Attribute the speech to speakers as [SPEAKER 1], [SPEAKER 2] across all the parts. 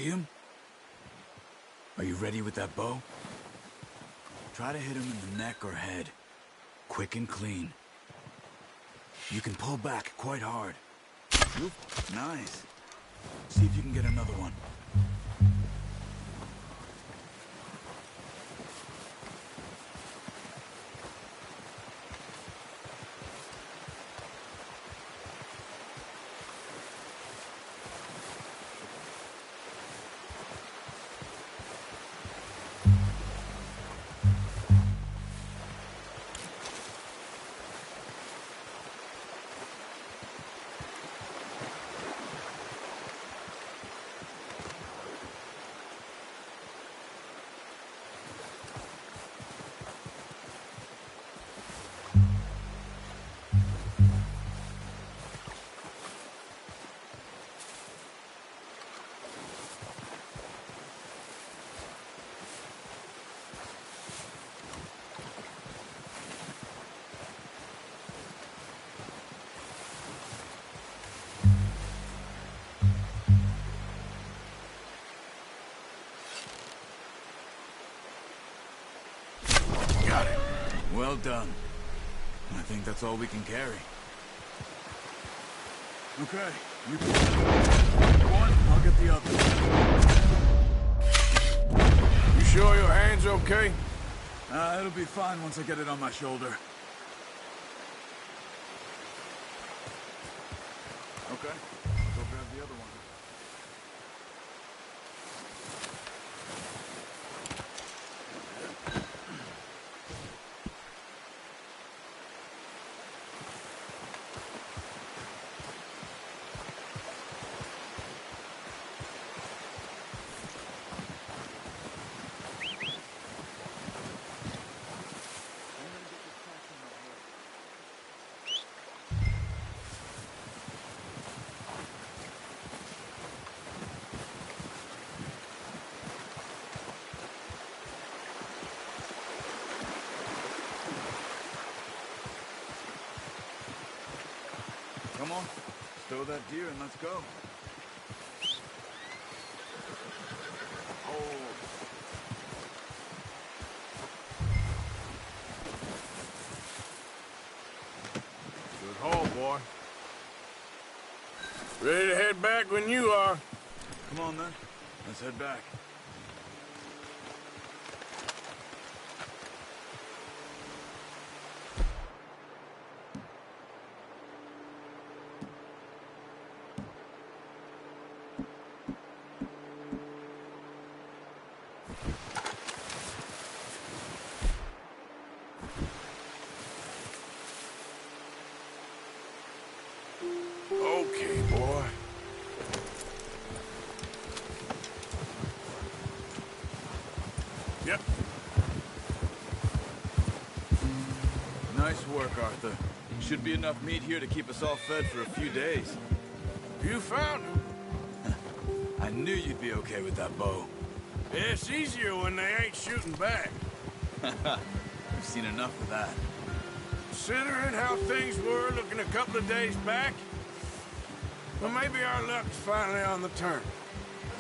[SPEAKER 1] see him? Are you ready with that bow? Try to hit him in the neck or head. Quick and clean. You can pull back quite hard. Oop, nice. See if you can get another one. Got it. Well done. I think that's all we can carry. Okay, you can one, I'll get the other.
[SPEAKER 2] You sure your hand's okay?
[SPEAKER 1] It'll be fine once I get it on my shoulder. Okay, I'll go grab the other one. Come on, stow that deer and let's go. Hold.
[SPEAKER 2] Good haul, boy. Ready to head back when you are.
[SPEAKER 1] Come on then, let's head back.
[SPEAKER 2] Okay, boy. Yep.
[SPEAKER 1] Nice work, Arthur. Should be enough meat here to keep us all fed for a few days.
[SPEAKER 2] You found him.
[SPEAKER 1] I knew you'd be okay with that bow.
[SPEAKER 2] It's easier when they ain't shooting back.
[SPEAKER 1] I've seen enough of that.
[SPEAKER 2] Considering how things were looking a couple of days back, well, maybe our luck's finally on the turn.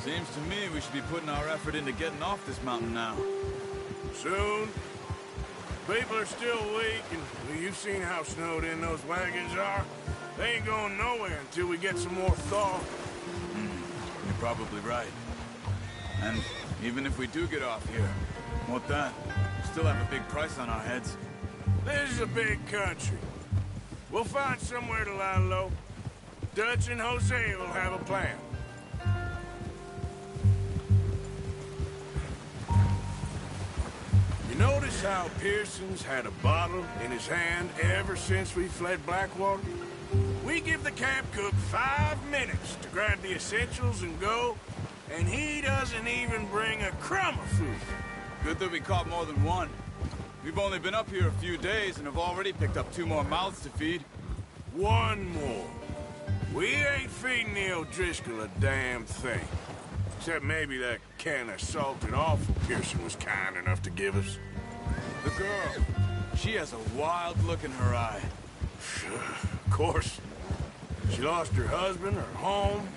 [SPEAKER 1] Seems to me we should be putting our effort into getting off this mountain now.
[SPEAKER 2] Soon. People are still weak, and well, you've seen how snowed in those wagons are. They ain't going nowhere until we get some more thaw.
[SPEAKER 1] You're probably right. And even if we do get off here, what then? We still have a big price on our heads.
[SPEAKER 2] This is a big country. We'll find somewhere to lie low. Dutch and Jose will have a plan. You notice how Pearson's had a bottle in his hand ever since we fled Blackwater? We give the camp cook 5 minutes to grab the essentials and go, and he doesn't even bring a crumb of food.
[SPEAKER 1] Good that we caught more than one. We've only been up here a few days and have already picked up 2 more mouths to feed.
[SPEAKER 2] One more. We ain't feeding the O'Driscoll a damn thing. Except maybe that can of salted offal Pearson was kind enough to give us.
[SPEAKER 1] The girl. She has a wild look in her eye.
[SPEAKER 2] Of course. She lost her husband, her home,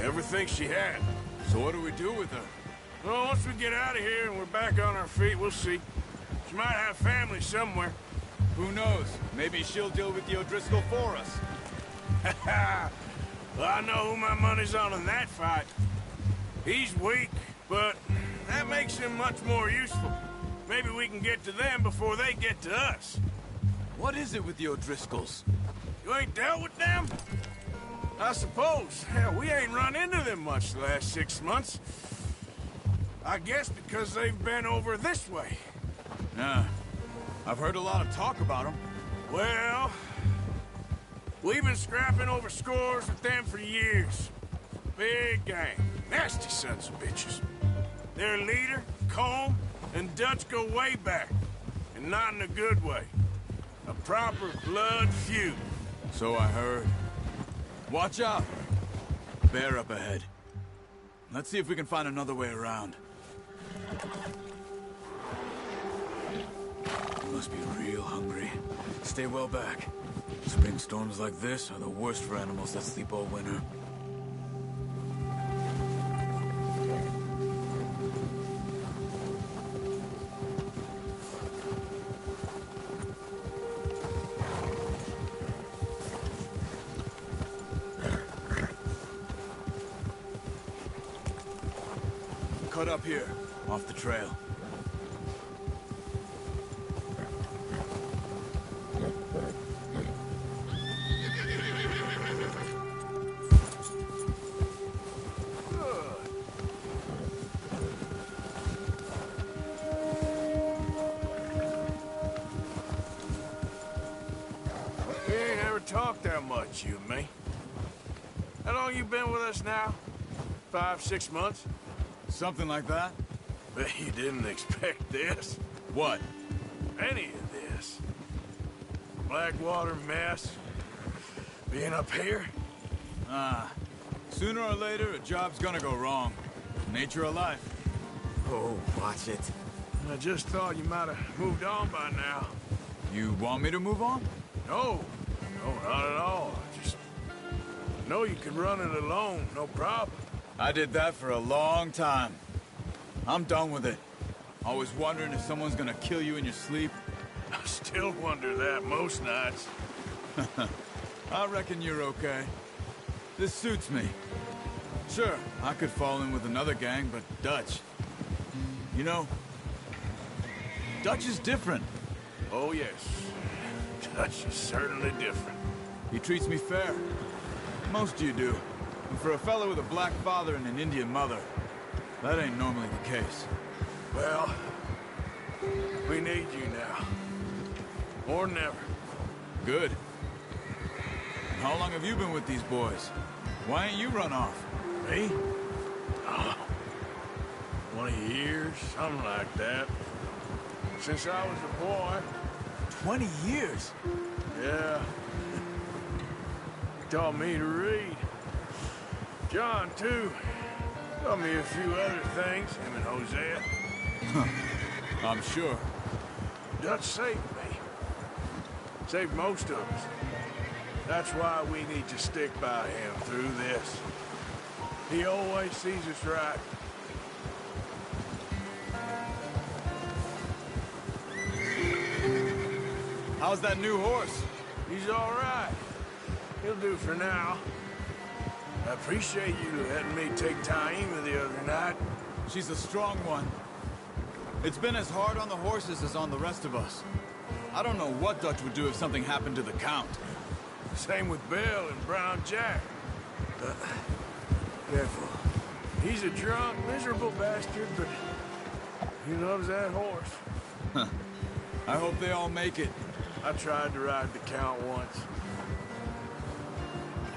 [SPEAKER 2] everything she had.
[SPEAKER 1] So what do we do with her?
[SPEAKER 2] Well, once we get out of here and we're back on our feet, we'll see. She might have family somewhere.
[SPEAKER 1] Who knows? Maybe she'll deal with the O'Driscoll for us.
[SPEAKER 2] Well, I know who my money's on in that fight. He's weak, but that makes him much more useful. Maybe we can get to them before they get to us.
[SPEAKER 1] What is it with the O'Driscolls?
[SPEAKER 2] You ain't dealt with them? I suppose. Hell, we ain't run into them much the last 6 months. I guess because they've been over this way.
[SPEAKER 1] Yeah. I've heard a lot of talk about them.
[SPEAKER 2] Well, we've been scrapping over scores with them for years. Big gang. Nasty sons of bitches. Their leader, Colm, and Dutch go way back. And not in a good way. A proper blood feud.
[SPEAKER 1] So I heard. Watch out! Bear up ahead. Let's see if we can find another way around. You must be real hungry. Stay well back. Spring storms like this are the worst for animals that sleep all winter. Cut up here, off the trail.
[SPEAKER 2] We ain't ever talked that much, you and me. How long you been with us now? 5, 6 months?
[SPEAKER 1] Something like that?
[SPEAKER 2] Bet you didn't expect this.
[SPEAKER 1] What?
[SPEAKER 2] Any of this. Blackwater mess. Being up here?
[SPEAKER 1] Sooner or later, a job's gonna go wrong. Nature of life.
[SPEAKER 3] Oh, watch it.
[SPEAKER 2] I just thought you might have moved on by now.
[SPEAKER 1] You want me to move on?
[SPEAKER 2] No. No, not at all. I just know you could run it alone, no problem.
[SPEAKER 1] I did that for a long time. I'm done with it. Always wondering if someone's gonna kill you in your sleep.
[SPEAKER 2] I still wonder that most nights.
[SPEAKER 1] I reckon you're okay. This suits me. Sure, I could fall in with another gang, but Dutch... You know, Dutch is different.
[SPEAKER 2] Oh, yes. Dutch is certainly different.
[SPEAKER 1] He treats me fair. Most of you do. And for a fellow with a black father and an Indian mother, that ain't normally the case.
[SPEAKER 2] Well, we need you now. More than ever.
[SPEAKER 1] Good. And how long have you been with these boys? Why ain't you run off?
[SPEAKER 2] Me? Oh, 20 years, something like that. Since I was a boy.
[SPEAKER 1] 20 years?
[SPEAKER 2] Yeah. Taught me to read. John, too. Taught me a few other things, him and Hosea.
[SPEAKER 1] I'm sure.
[SPEAKER 2] Dutch saved me. Saved most of us. That's why we need to stick by him through this. He always sees us right.
[SPEAKER 1] How's that new horse?
[SPEAKER 2] He's all right. He'll do for now. I appreciate you letting me take Taima the other night.
[SPEAKER 1] She's a strong one. It's been as hard on the horses as on the rest of us. I don't know what Dutch would do if something happened to the Count.
[SPEAKER 2] Same with Bill and Brown Jack. Careful. He's a drunk, miserable bastard, but he loves that horse.
[SPEAKER 1] I hope they all make it.
[SPEAKER 2] I tried to ride the Count once.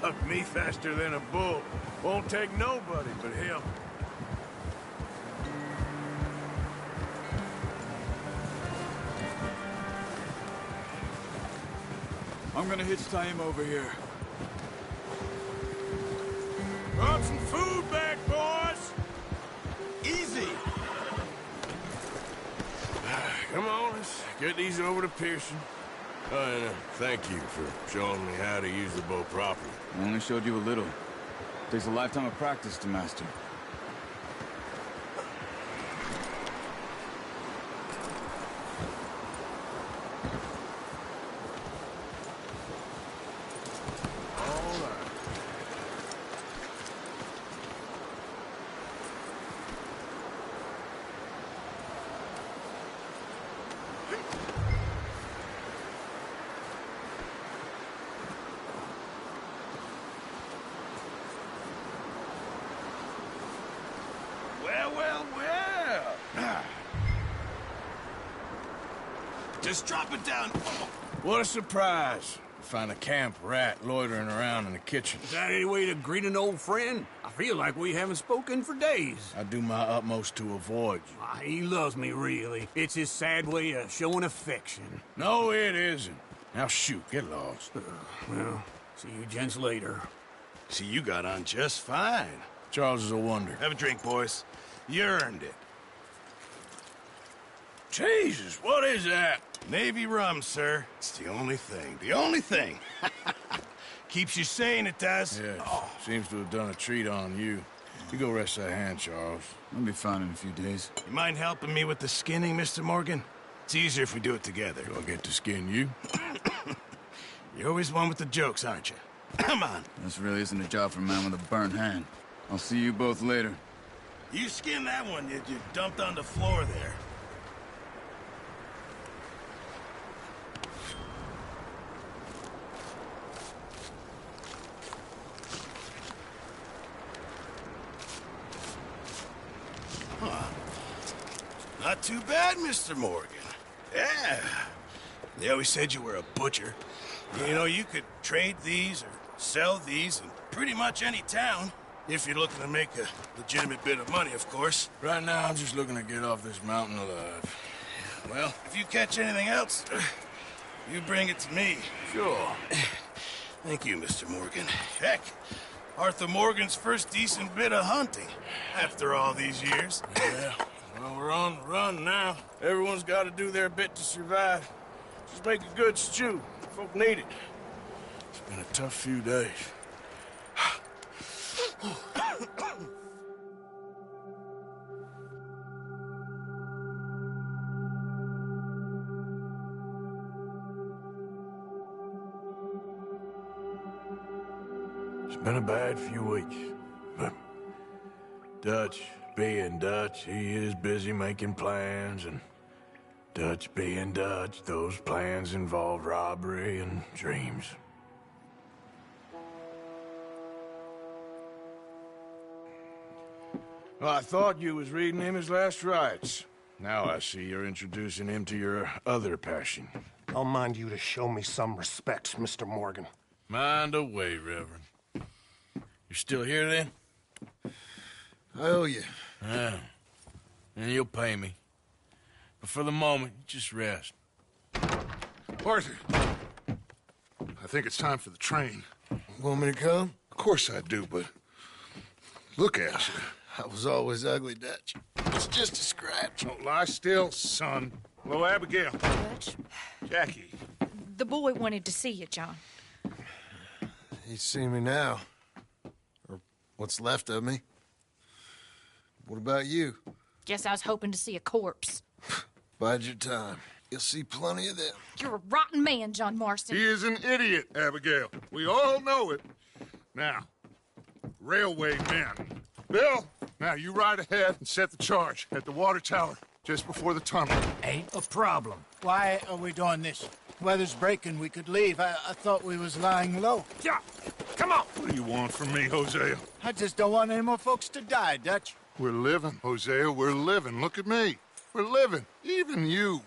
[SPEAKER 2] Hucked me faster than a bull. Won't take nobody but him.
[SPEAKER 1] I'm gonna hitch Taima over here.
[SPEAKER 2] Brought some food back, boys!
[SPEAKER 1] Easy!
[SPEAKER 2] Come on, let's get these over to Pearson. And thank you for showing me how to use the bow properly.
[SPEAKER 1] I only showed you a little. Takes a lifetime of practice to master.
[SPEAKER 4] Just drop it down.
[SPEAKER 2] What a surprise. Find a camp rat loitering around in the kitchen.
[SPEAKER 5] Is that any way to greet an old friend? I feel like we haven't spoken for days.
[SPEAKER 2] I do my utmost to avoid you.
[SPEAKER 5] He loves me, really. It's his sad way of showing affection.
[SPEAKER 2] No, it isn't. Now shoot, get lost.
[SPEAKER 5] Well, see you gents later.
[SPEAKER 4] See, you got on just fine.
[SPEAKER 2] Charles is a wonder.
[SPEAKER 4] Have a drink, boys. You earned it.
[SPEAKER 2] Jesus, what is that?
[SPEAKER 4] Navy rum, sir. It's the only thing. The only thing. Keeps you sane, it does.
[SPEAKER 2] Yes, seems to have done a treat on you. You go rest that hand, Charles.
[SPEAKER 1] I'll be fine in a few days.
[SPEAKER 4] You mind helping me with the skinning, Mr. Morgan? It's easier if we do it together.
[SPEAKER 2] Do I get to skin you?
[SPEAKER 4] You're always one with the jokes, aren't you? Come on.
[SPEAKER 1] This really isn't a job for a man with a burnt hand. I'll see you both later.
[SPEAKER 4] You skinned that one you dumped on the floor there. Not too bad, Mr. Morgan. Yeah. They always said you were a butcher. You know, you could trade these or sell these in pretty much any town. If you're looking to make a legitimate bit of money, of course.
[SPEAKER 2] Right now, I'm just looking to get off this mountain alive.
[SPEAKER 4] Well, if you catch anything else, you bring it to me.
[SPEAKER 2] Sure.
[SPEAKER 4] Thank you, Mr. Morgan. Heck, Arthur Morgan's first decent bit of hunting after all these years.
[SPEAKER 2] Yeah. Well, we're on the run now. Everyone's got to do their bit to survive. Just make a good stew. Folk need it. It's been a tough few days.
[SPEAKER 5] It's been a bad few weeks, but Dutch being Dutch, he is busy making plans, and Dutch being Dutch, those plans involve robbery and dreams.
[SPEAKER 2] Well, I thought you was reading him his last rites. Now I see you're introducing him to your other passion.
[SPEAKER 6] I'll mind you to show me some respect, Mr. Morgan.
[SPEAKER 2] Mind away, Reverend. You still here, then?
[SPEAKER 3] I owe you.
[SPEAKER 2] Yeah. And you'll pay me. But for the moment, just rest.
[SPEAKER 7] Arthur, I think it's time for the train.
[SPEAKER 3] Want me to come?
[SPEAKER 7] Of course I do, but look at you.
[SPEAKER 3] I was always ugly, Dutch. It's just a scratch.
[SPEAKER 7] Don't lie still, son. Hello, Abigail.
[SPEAKER 8] Dutch,
[SPEAKER 7] Jackie.
[SPEAKER 8] the boy wanted to see you, John.
[SPEAKER 3] He's seen me now. Or what's left of me. What about you?
[SPEAKER 8] Guess I was hoping to see a corpse.
[SPEAKER 3] Bide your time. You'll see plenty of them.
[SPEAKER 8] You're a rotten man, John Marston.
[SPEAKER 7] He is an idiot, Abigail. We all know it. Now, railway men. Bill, now you ride ahead and set the charge at the water tower just before the tunnel.
[SPEAKER 9] Ain't a problem. Why are we doing this? Weather's breaking, we could leave. I thought we was lying low.
[SPEAKER 7] Yeah, come on. What do you want from me, Hosea?
[SPEAKER 9] I just don't want any more folks to die, Dutch.
[SPEAKER 7] We're living, Hosea, we're living. Look at me. We're living, even you.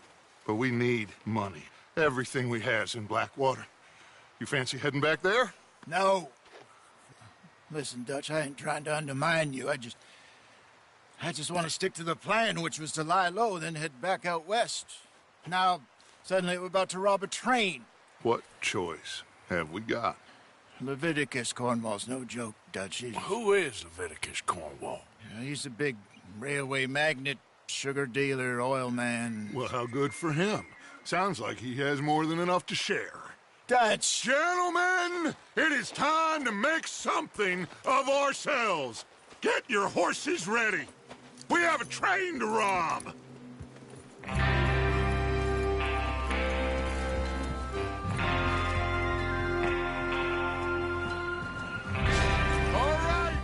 [SPEAKER 7] But we need money. Everything we has in Blackwater. You fancy heading back there?
[SPEAKER 9] No. Listen, Dutch, I ain't trying to undermine you. I just want to stick to the plan, which was to lie low, then head back out west. Now, suddenly we're about to rob a train.
[SPEAKER 7] What choice have we got?
[SPEAKER 9] Leviticus Cornwall's no joke, Dutch.
[SPEAKER 2] Who is Leviticus Cornwall?
[SPEAKER 9] He's a big railway magnate, sugar dealer, oil man.
[SPEAKER 7] Well, how good for him. Sounds like he has more than enough to share.
[SPEAKER 9] Dutch!
[SPEAKER 7] Gentlemen, it is time to make something of ourselves. Get your horses ready. We have a train to rob. All right,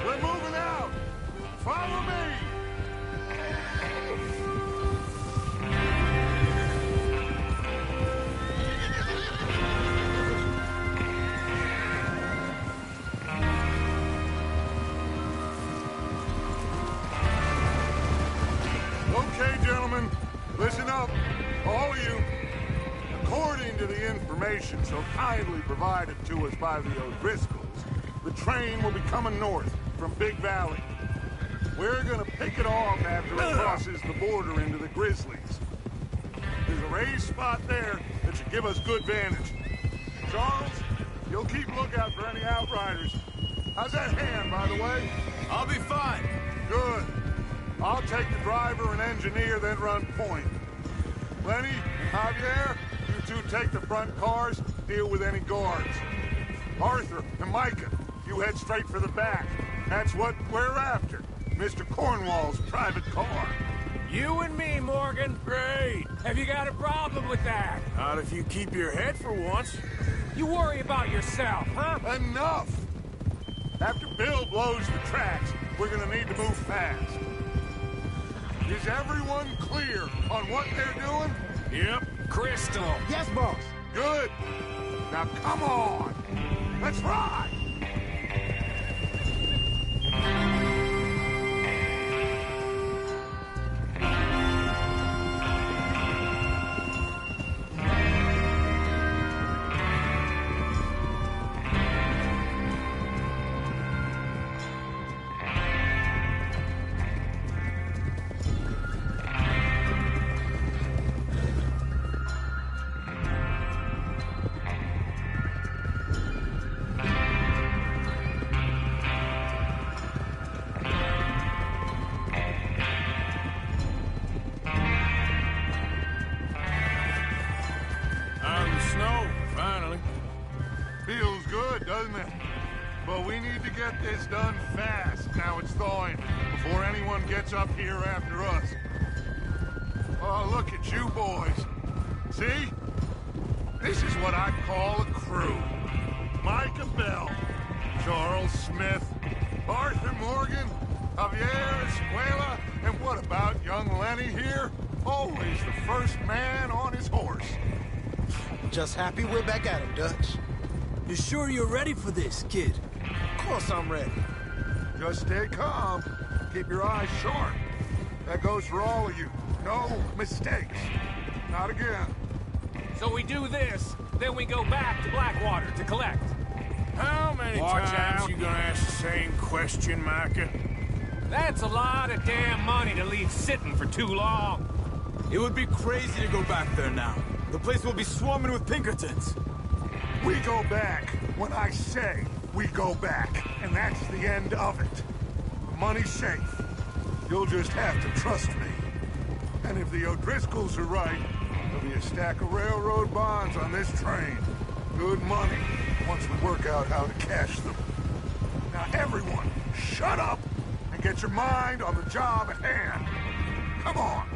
[SPEAKER 7] we're moving out. Follow me. Okay, gentlemen, Listen up, all of you. According to the information so kindly provided to us by the O'Driscolls, the train will be coming north from Big Valley. We're gonna pick it off after it crosses the border into the Grizzlies. There's a raised spot there that should give us good vantage. Charles, you'll keep lookout for any outriders. How's that hand, by the way?
[SPEAKER 1] I'll be fine.
[SPEAKER 7] Good. I'll take the driver and engineer, then run point. Lenny and Javier, you two take the front cars, deal with any guards. Arthur and Micah, you head straight for the back. That's what we're after. Mr. Cornwall's private car.
[SPEAKER 2] You and me, Morgan.
[SPEAKER 10] Great. Have you got a problem with that?
[SPEAKER 2] Not if you keep your head for once.
[SPEAKER 10] You worry about yourself, huh?
[SPEAKER 7] Enough! After Bill blows the tracks, we're gonna need to move fast. Is everyone clear on what they're doing?
[SPEAKER 2] Yep.
[SPEAKER 10] Crystal.
[SPEAKER 9] Yes, boss.
[SPEAKER 7] Good. Now come on. Let's ride! Feels good, doesn't it? But we need to get this done fast. Now it's thawing, before anyone gets up here after us. Oh, look at you boys. See? This is what I call a crew. Micah Bell, Charles Smith, Arthur Morgan, Javier Escuela, and what about young Lenny here? Always the first man on his horse.
[SPEAKER 9] Just happy we're back at him, Dutch.
[SPEAKER 1] You sure you're ready for this, kid?
[SPEAKER 9] Of course I'm ready.
[SPEAKER 7] Just stay calm. Keep your eyes sharp. That goes for all of you. No mistakes. Not again.
[SPEAKER 10] So we do this, then we go back to Blackwater to collect.
[SPEAKER 2] How many
[SPEAKER 10] Watch
[SPEAKER 2] times
[SPEAKER 10] out.
[SPEAKER 2] you gonna ask the same question, Micah?
[SPEAKER 10] That's a lot of damn money to leave sitting for too long.
[SPEAKER 1] It would be crazy to go back there now. The place will be swarming with Pinkertons.
[SPEAKER 7] We go back when I say we go back, and that's the end of it. The money's safe. You'll just have to trust me. And if the O'Driscolls are right, there'll be a stack of railroad bonds on this train. Good money, once we work out how to cash them. Now everyone, shut up and get your mind on the job at hand. Come on.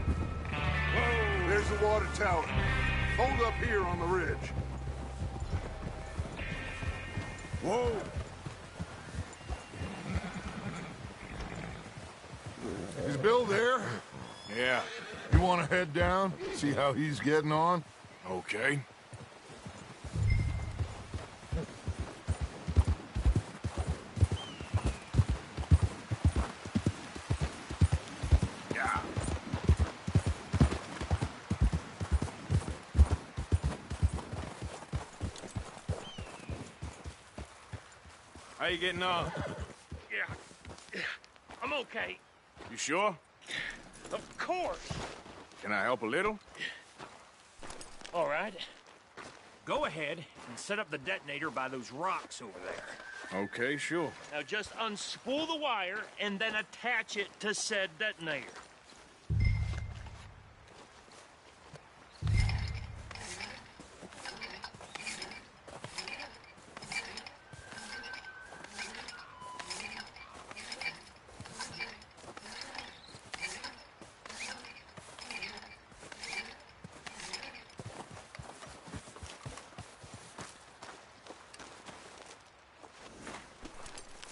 [SPEAKER 7] Whoa, there's the water tower. Hold up here on the ridge. Whoa! Is Bill there?
[SPEAKER 2] Yeah.
[SPEAKER 7] You want to head down, see how he's getting on?
[SPEAKER 2] Okay.
[SPEAKER 7] Yeah.
[SPEAKER 2] How you getting on?
[SPEAKER 10] Yeah. I'm okay.
[SPEAKER 2] You sure?
[SPEAKER 10] Of course.
[SPEAKER 2] Can I help a little?
[SPEAKER 10] All right. Go ahead and set up the detonator by those rocks over there.
[SPEAKER 2] Okay, sure.
[SPEAKER 10] Now just unspool the wire and then attach it to said detonator.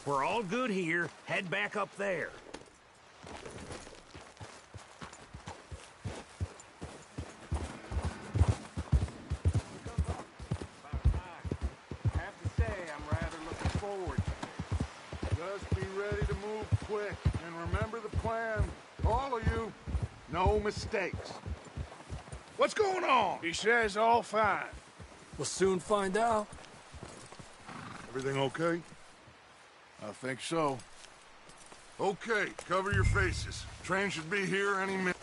[SPEAKER 10] We're all good here. Head back up there.
[SPEAKER 7] I have to say, I'm rather looking forward. Just be ready to move quick, and remember the plan. All of you, no mistakes. What's going on?
[SPEAKER 2] He says all fine.
[SPEAKER 5] We'll soon find out.
[SPEAKER 7] Everything okay?
[SPEAKER 2] I think so.
[SPEAKER 7] Okay, cover your faces. Train should be here any minute.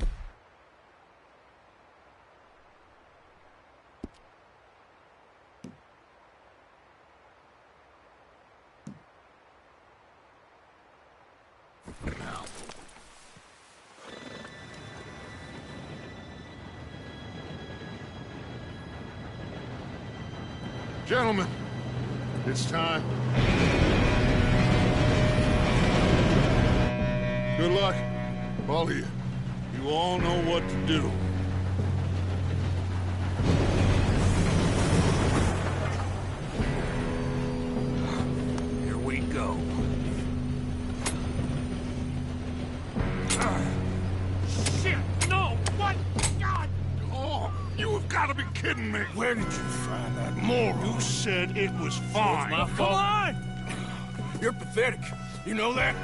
[SPEAKER 7] Gentlemen, it's time. Good luck, all of you. You all know what to do.
[SPEAKER 10] Here we go. Shit! No! What? God!
[SPEAKER 7] Oh, you have got to be kidding me.
[SPEAKER 2] Where did you find that moron?
[SPEAKER 7] You said it was fine.
[SPEAKER 10] My fault.
[SPEAKER 2] Come on! You're pathetic. You know that?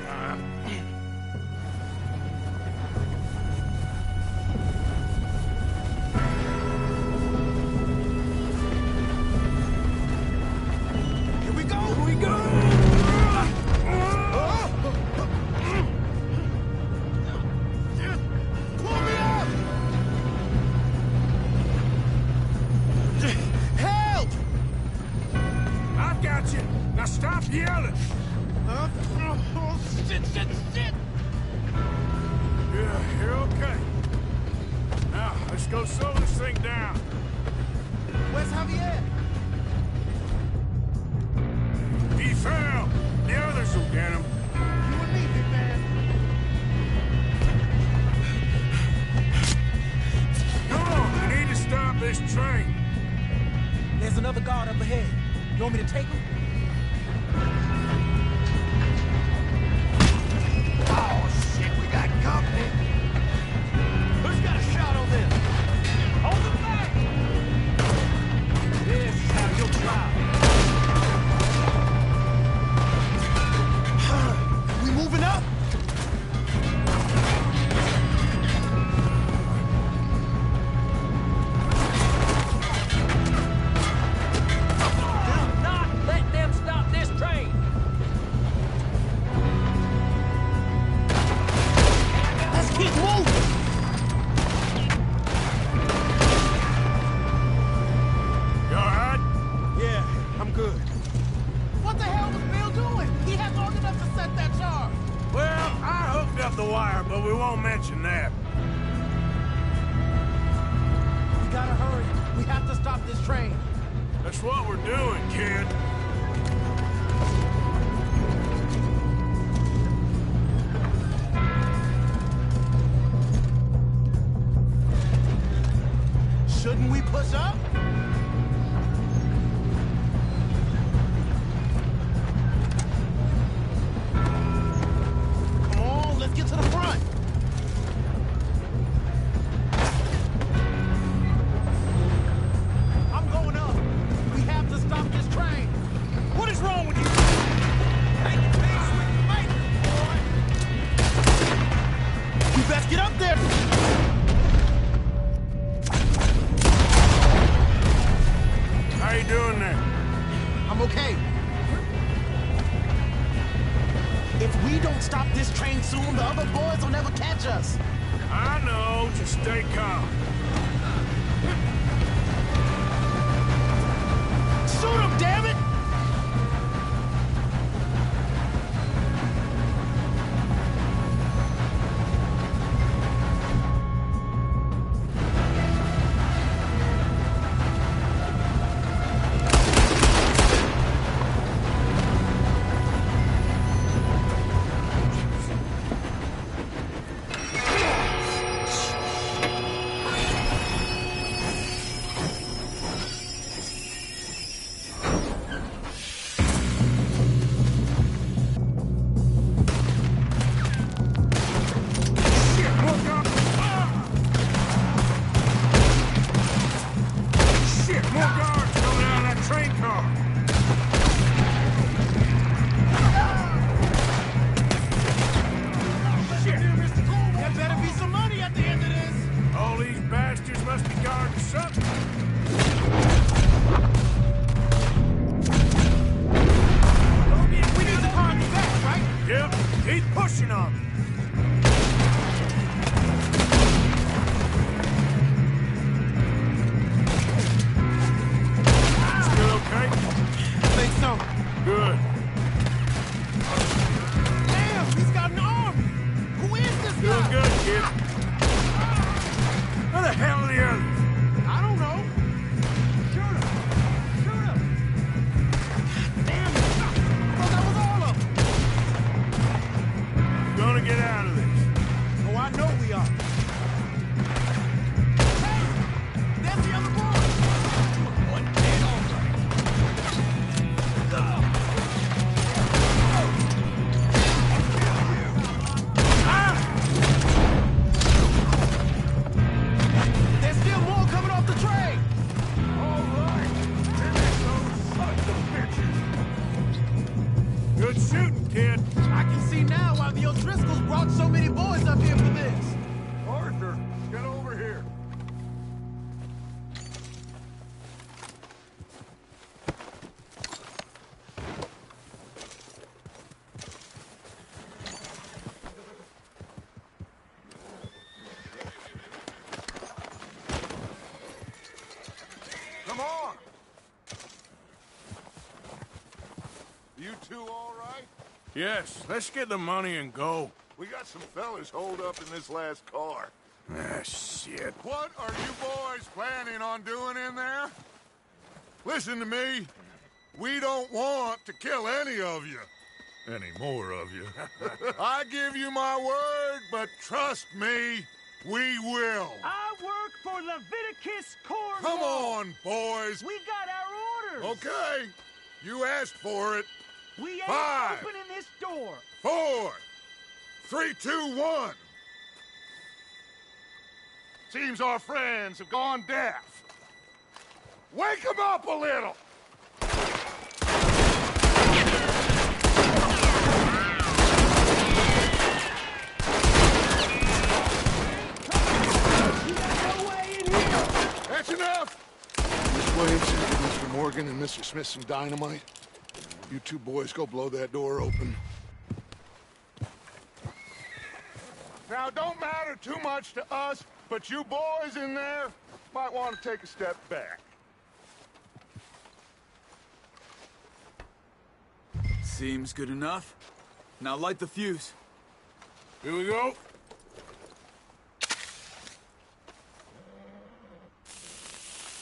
[SPEAKER 9] Here we go!
[SPEAKER 2] Here we go!
[SPEAKER 9] Pull me up! Help!
[SPEAKER 2] I've got you. Now stop yelling.
[SPEAKER 9] Oh, shit!
[SPEAKER 2] Yeah, you're okay. Now, let's go slow this thing down.
[SPEAKER 9] Where's Javier?
[SPEAKER 2] He fell. The others will get him.
[SPEAKER 9] You and me, big man.
[SPEAKER 2] Come on, we need to stop this train.
[SPEAKER 11] There's another guard up ahead. You want me to take him?
[SPEAKER 9] Oh, shit, we got company. Who's got a shot on this? Hold the back! This is how you'll try. We moving up?
[SPEAKER 10] Do not let them stop this train!
[SPEAKER 9] Let's keep moving!
[SPEAKER 2] You all right?
[SPEAKER 9] Yeah, I'm good.
[SPEAKER 11] What the hell was Bill doing? He had long enough to set that charge.
[SPEAKER 2] Well, I hooked up the wire, but we won't mention that.
[SPEAKER 11] We gotta hurry. We have to stop this train.
[SPEAKER 2] That's what we're doing, kid.
[SPEAKER 9] Shouldn't we push up? Come on, let's get to the front. I'm going up. We have to stop this train. What is wrong with you? Make peace with the maker, boy. You best get up there.
[SPEAKER 2] How you doing there?
[SPEAKER 9] I'm okay. If we don't stop this train soon, the other boys will never catch us.
[SPEAKER 2] I know. Just stay calm.
[SPEAKER 9] Shoot him, damn it!
[SPEAKER 7] Come on! You two all right?
[SPEAKER 2] Yes, let's get the money and go.
[SPEAKER 7] We got some fellas holed up in this last car.
[SPEAKER 2] Ah, shit.
[SPEAKER 7] What are you boys planning on doing in there? Listen to me. We don't want to kill any of you. Any more of you. I give you my word, but trust me, we will.
[SPEAKER 10] I work for Leviticus Corps.
[SPEAKER 7] Come on, boys.
[SPEAKER 10] We got our orders.
[SPEAKER 7] Okay. You asked for it.
[SPEAKER 10] We ain't
[SPEAKER 7] 5,
[SPEAKER 10] opening this door.
[SPEAKER 7] 4, 3, 2, 1. Seems our friends have gone deaf. Wake them up a little. That's enough! This way, so you get Mr. Morgan and Mr. Smith some dynamite. You two boys go blow that door open. Now, don't matter too much to us, but you boys in there might want to take a step back.
[SPEAKER 1] Seems good enough. Now light the fuse.
[SPEAKER 2] Here we go.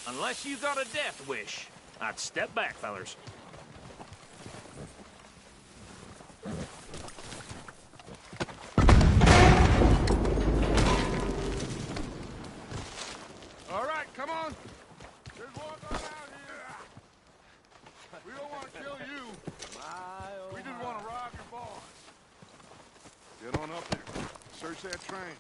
[SPEAKER 10] Unless you got a death wish, I'd step back, fellers.
[SPEAKER 7] All right, come on. There's one going out here. We don't want to kill you. We just want to rob your boss. Get on up there. Search that train.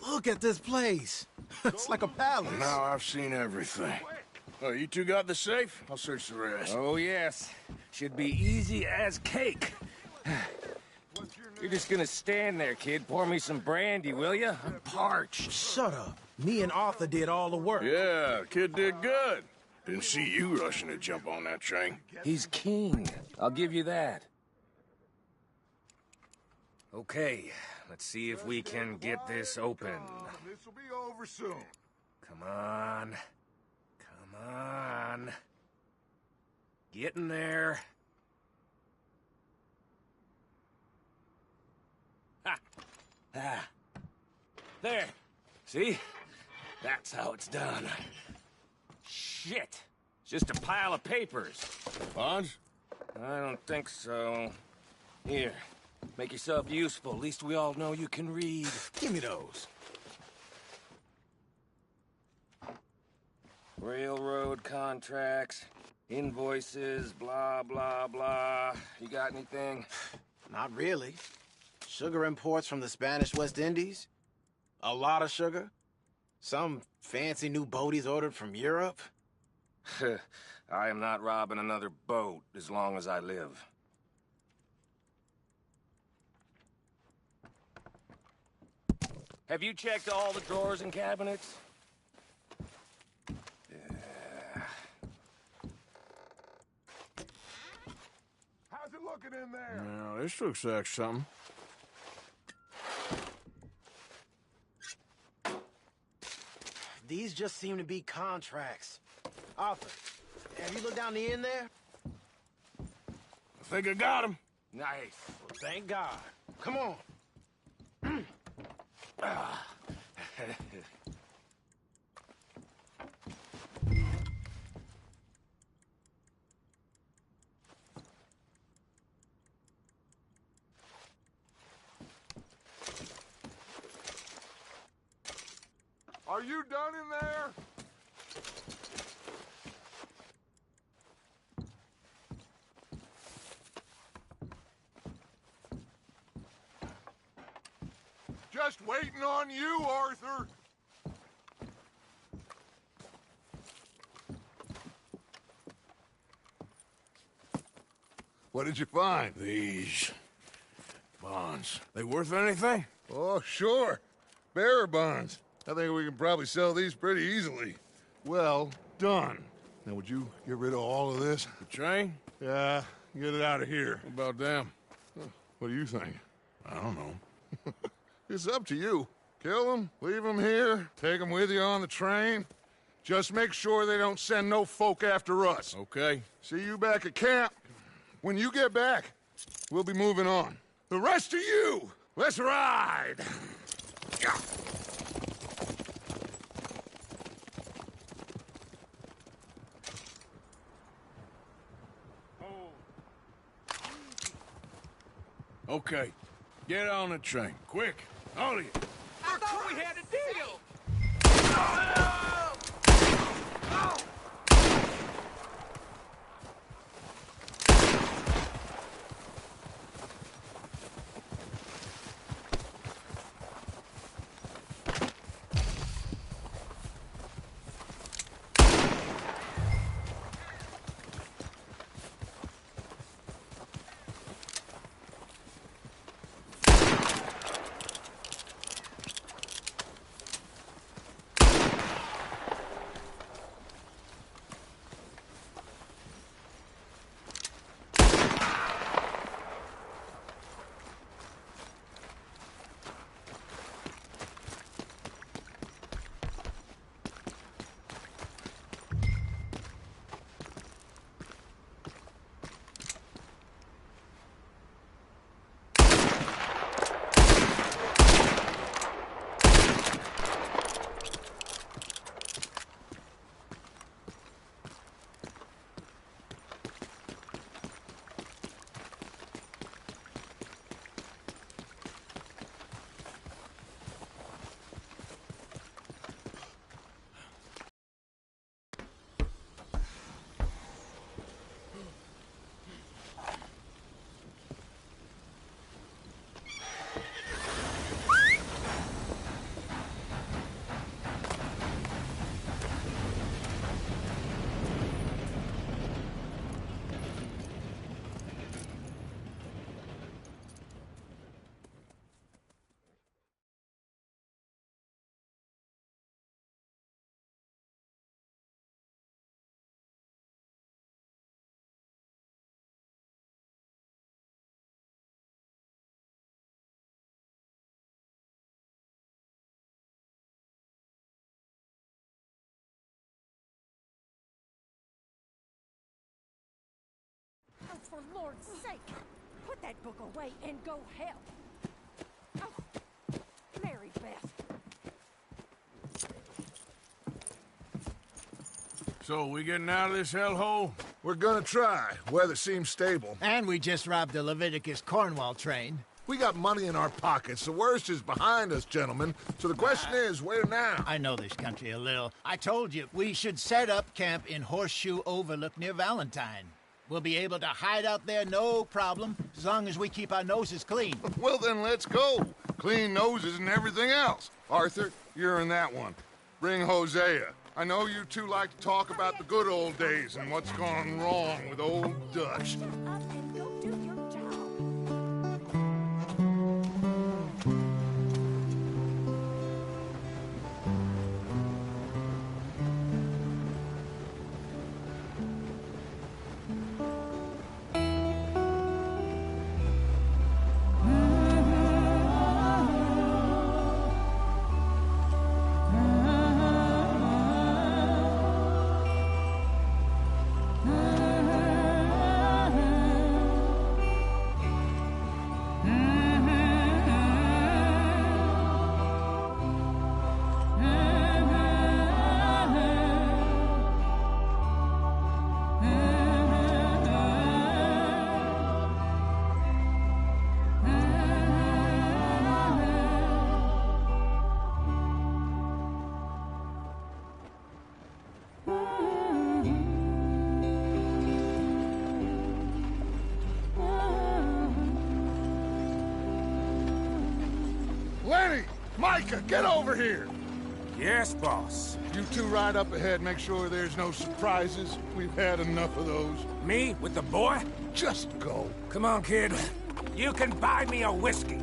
[SPEAKER 9] Look at this place. It's like a palace.
[SPEAKER 4] Now I've seen everything. Oh, you two got the safe? I'll search the rest.
[SPEAKER 12] Oh, yes. Should be easy as cake. You're just gonna stand there, kid. Pour me some brandy, will you? I'm parched.
[SPEAKER 11] Shut up. Me and Arthur did all the work.
[SPEAKER 4] Yeah, kid did good. Didn't see you rushing to jump on that train.
[SPEAKER 12] He's king. I'll give you that. Okay, let's see if we can get this open.
[SPEAKER 7] This'll be over soon.
[SPEAKER 12] Come on. Come on. Get in there. Ha! Ah. There. See? That's how it's done. Shit. It's just a pile of papers.
[SPEAKER 4] Bonds?
[SPEAKER 12] I don't think so. Here. Make yourself useful. At least we all know you can read.
[SPEAKER 11] Give me those.
[SPEAKER 12] Railroad contracts, invoices, blah, blah, blah. You got anything?
[SPEAKER 11] Not really. Sugar imports from the Spanish West Indies. A lot of sugar. Some fancy new boat he's ordered from Europe.
[SPEAKER 12] I am not robbing another boat as long as I live. Have you checked all the drawers and cabinets?
[SPEAKER 7] How's it looking in there?
[SPEAKER 2] Now, this looks like something.
[SPEAKER 11] These just seem to be contracts. Arthur, have you looked down the end there?
[SPEAKER 4] I think I got him.
[SPEAKER 12] Nice.
[SPEAKER 11] Well, thank God. Come on.
[SPEAKER 7] Are you done in there? Just waiting on you, Arthur. What did you find?
[SPEAKER 4] These.
[SPEAKER 5] Bonds. They worth anything?
[SPEAKER 7] Oh, sure. Bearer bonds. I think we can probably sell these pretty easily. Well done. Now, would you get rid of all of this?
[SPEAKER 5] The train?
[SPEAKER 7] Yeah, get it out of here.
[SPEAKER 5] What about them?
[SPEAKER 7] What do you think?
[SPEAKER 5] I don't know.
[SPEAKER 7] It's up to you. Kill them, leave them here, take them with you on the train. Just make sure they don't send no folk after us.
[SPEAKER 5] Okay.
[SPEAKER 7] See you back at camp. When you get back, we'll be moving on. The rest of you, let's ride! Yeah.
[SPEAKER 5] Okay. Get on the train. Quick. All of you.
[SPEAKER 10] I thought we had a deal!
[SPEAKER 13] Oh, for Lord's sake, put that book away and go help. Oh, Mary Beth.
[SPEAKER 5] So, we getting out of this hellhole?
[SPEAKER 7] We're gonna try. Weather seems stable.
[SPEAKER 9] And we just robbed the Leviticus Cornwall train.
[SPEAKER 7] We got money in our pockets. The worst is behind us, gentlemen. So the question is, where now?
[SPEAKER 9] I know this country a little. I told you, we should set up camp in Horseshoe Overlook near Valentine. We'll be able to hide out there, no problem, as long as we keep our noses clean.
[SPEAKER 7] Well, then let's go. Clean noses and everything else. Arthur, you're in that one. Bring Hosea. I know you two like to talk about the good old days and what's gone wrong with old Dutch.
[SPEAKER 13] Shut up and go do your job.
[SPEAKER 7] Lenny! Micah, get over here!
[SPEAKER 10] Yes, boss.
[SPEAKER 7] You two ride up ahead, make sure there's no surprises. We've had enough of those.
[SPEAKER 10] Me? With the boy?
[SPEAKER 7] Just go.
[SPEAKER 10] Come on, kid. You can buy me a whiskey.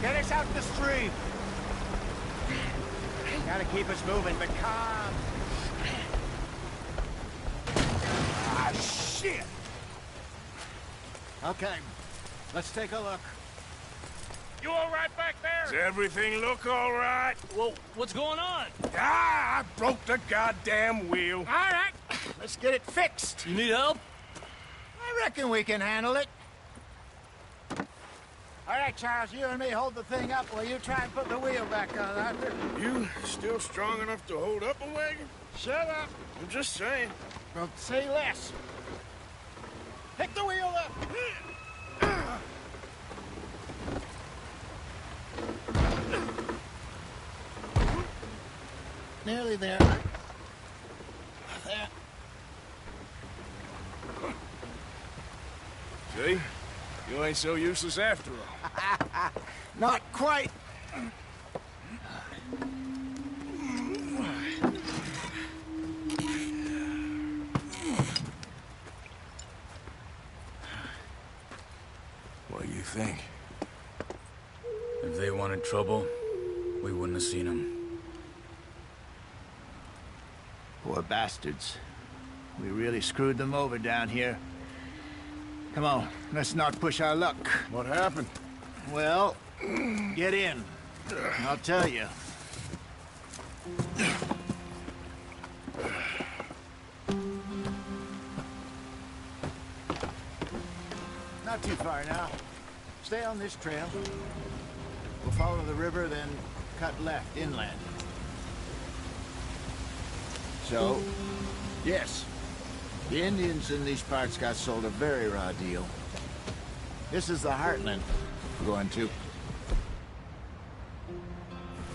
[SPEAKER 9] Get us out in the stream. Gotta keep us moving, but calm.
[SPEAKER 2] Ah, shit!
[SPEAKER 9] Okay, let's take a look.
[SPEAKER 10] You all right back there?
[SPEAKER 2] Does everything look all right?
[SPEAKER 12] Well, what's going on?
[SPEAKER 2] Ah, I broke the goddamn wheel.
[SPEAKER 9] All right, let's get it fixed.
[SPEAKER 12] You need help?
[SPEAKER 9] I reckon we can handle it. All right, Charles, you and me hold the thing up while you try and put the wheel back on, Arthur.
[SPEAKER 2] You still strong enough to hold up a wagon?
[SPEAKER 9] Shut up.
[SPEAKER 2] I'm just saying.
[SPEAKER 9] Well, say less. Pick the wheel up. Nearly there. There.
[SPEAKER 2] See? You ain't so useless after all.
[SPEAKER 9] Not quite.
[SPEAKER 2] What do you think?
[SPEAKER 1] If they wanted trouble, we wouldn't have seen them.
[SPEAKER 9] Poor bastards. We really screwed them over down here. Come on, let's not push our luck.
[SPEAKER 2] What happened?
[SPEAKER 9] Well, get in. I'll tell you. Not too far now. Stay on this trail. We'll follow the river, then cut left inland. So, yes, the Indians in these parts got sold a very raw deal. This is the heartland we're going to.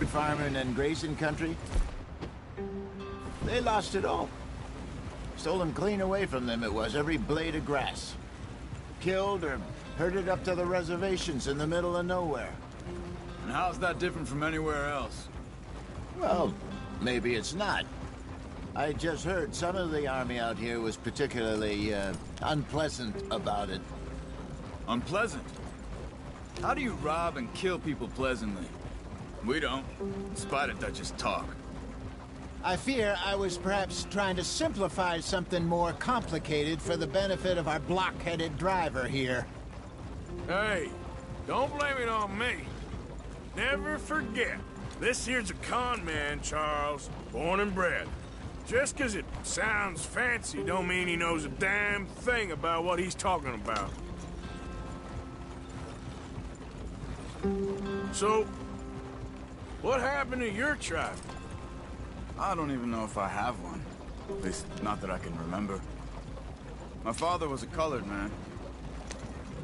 [SPEAKER 9] Farming and grazing country. They lost it all. Stolen clean away from them it was, every blade of grass. Killed or herded up to the reservations in the middle of nowhere.
[SPEAKER 1] And how's that different from anywhere else?
[SPEAKER 9] Well, maybe it's not. I just heard some of the army out here was particularly, unpleasant about it.
[SPEAKER 1] Unpleasant? How do you rob and kill people pleasantly? We don't, in spite of Dutch's talk.
[SPEAKER 9] I fear I was perhaps trying to simplify something more complicated for the benefit of our block-headed driver here.
[SPEAKER 2] Hey, don't blame it on me. Never forget, this here's a con man, Charles, born and bred. Just 'cause it sounds fancy don't mean he knows a damn thing about what he's talking about. So, what happened to your tribe?
[SPEAKER 1] I don't even know if I have one. At least, not that I can remember. My father was a colored man.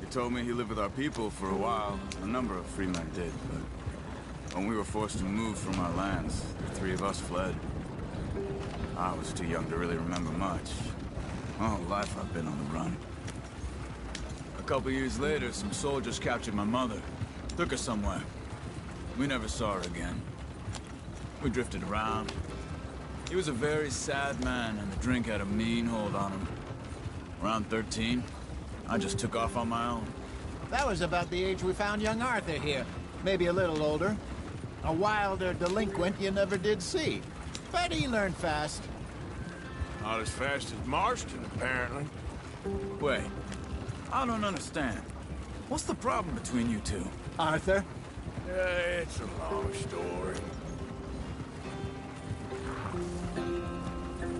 [SPEAKER 1] He told me he lived with our people for a while. A number of free men did, but when we were forced to move from our lands, the three of us fled. I was too young to really remember much. My whole life I've been on the run. A couple years later, some soldiers captured my mother. Took her somewhere. We never saw her again. We drifted around. He was a very sad man, and the drink had a mean hold on him. Around 13, I just took off on my own.
[SPEAKER 9] That was about the age we found young Arthur here. Maybe a little older. A wilder delinquent you never did see. But he learned fast.
[SPEAKER 2] Not as fast as Marston, apparently.
[SPEAKER 1] Wait, I don't understand. What's the problem between you two?
[SPEAKER 9] Arthur?
[SPEAKER 2] It's a long story.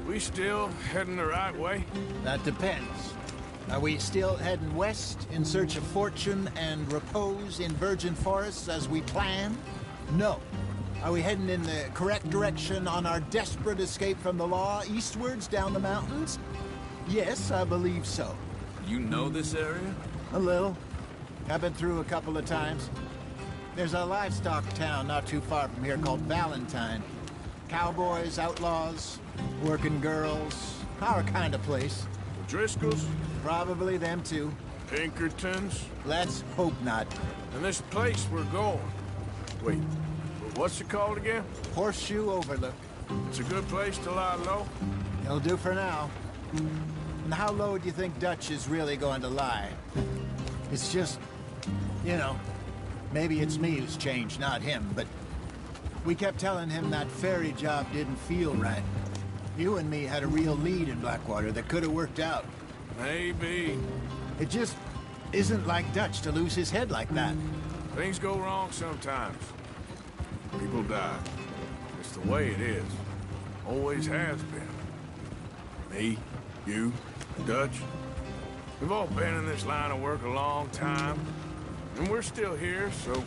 [SPEAKER 2] We still heading the right way?
[SPEAKER 9] That depends. Are we still heading west in search of fortune and repose in virgin forests as we planned? No. Are we heading in the correct direction on our desperate escape from the law eastwards down the mountains? Yes, I believe so.
[SPEAKER 1] You know this area?
[SPEAKER 9] A little. I've been through a couple of times. There's a livestock town not too far from here called Valentine. Cowboys, outlaws, working girls, our kind of place.
[SPEAKER 2] The Driscolls?
[SPEAKER 9] Probably them too.
[SPEAKER 2] Pinkertons?
[SPEAKER 9] Let's hope not.
[SPEAKER 2] And this place we're going. Wait, what's it called again?
[SPEAKER 9] Horseshoe Overlook.
[SPEAKER 2] It's a good place to lie low?
[SPEAKER 9] It'll do for now. And how low do you think Dutch is really going to lie? It's just, you know, maybe it's me who's changed, not him, but we kept telling him that ferry job didn't feel right. You and me had a real lead in Blackwater that could have worked out.
[SPEAKER 2] Maybe.
[SPEAKER 9] It just isn't like Dutch to lose his head like that.
[SPEAKER 2] Things go wrong sometimes. People die. It's the way it is. Always has been. Me, you, Dutch. We've all been in this line of work a long time. And we're still here, so...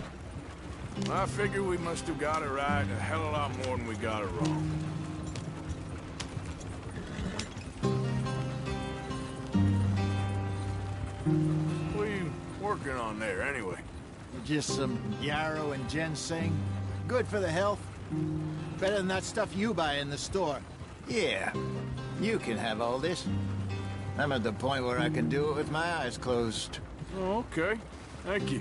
[SPEAKER 2] I figure we must have got it right a hell of a lot more than we got it wrong. What are you working on there, anyway?
[SPEAKER 9] Just some yarrow and ginseng. Good for the health. Better than that stuff you buy in the store. Yeah, you can have all this. I'm at the point where I can do it with my eyes closed.
[SPEAKER 2] Oh, okay. Thank you.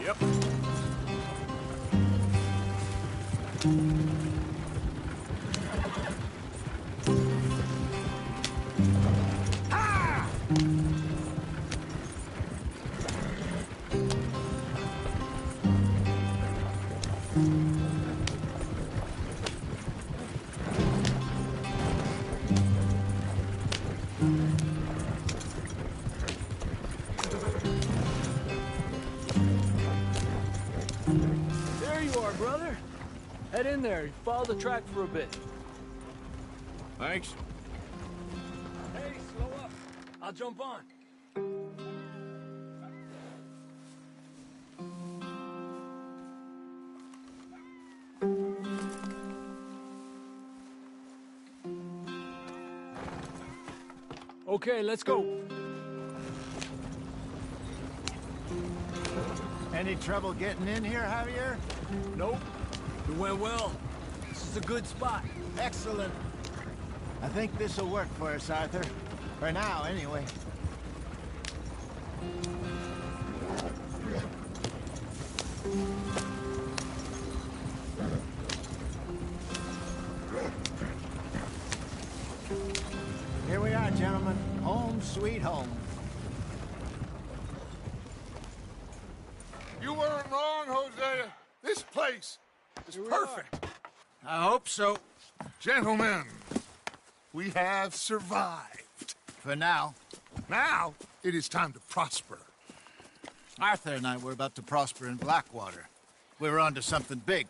[SPEAKER 2] Yep.
[SPEAKER 14] There you are, brother. Head in there. Follow the track for a bit.
[SPEAKER 2] Thanks.
[SPEAKER 14] Hey, slow up. I'll jump on. Okay, let's go.
[SPEAKER 9] Any trouble getting in here, Javier?
[SPEAKER 14] Nope. It went well. This is a good spot.
[SPEAKER 9] Excellent. I think this'll work for us, Arthur. For now, anyway. Here we are, gentlemen. Home sweet home.
[SPEAKER 7] You weren't wrong, Hosea. This place is perfect.
[SPEAKER 9] I hope so.
[SPEAKER 7] Gentlemen, we have survived.
[SPEAKER 9] For now.
[SPEAKER 7] Now, it is time to prosper.
[SPEAKER 9] Arthur and I were about to prosper in Blackwater. We were onto something big.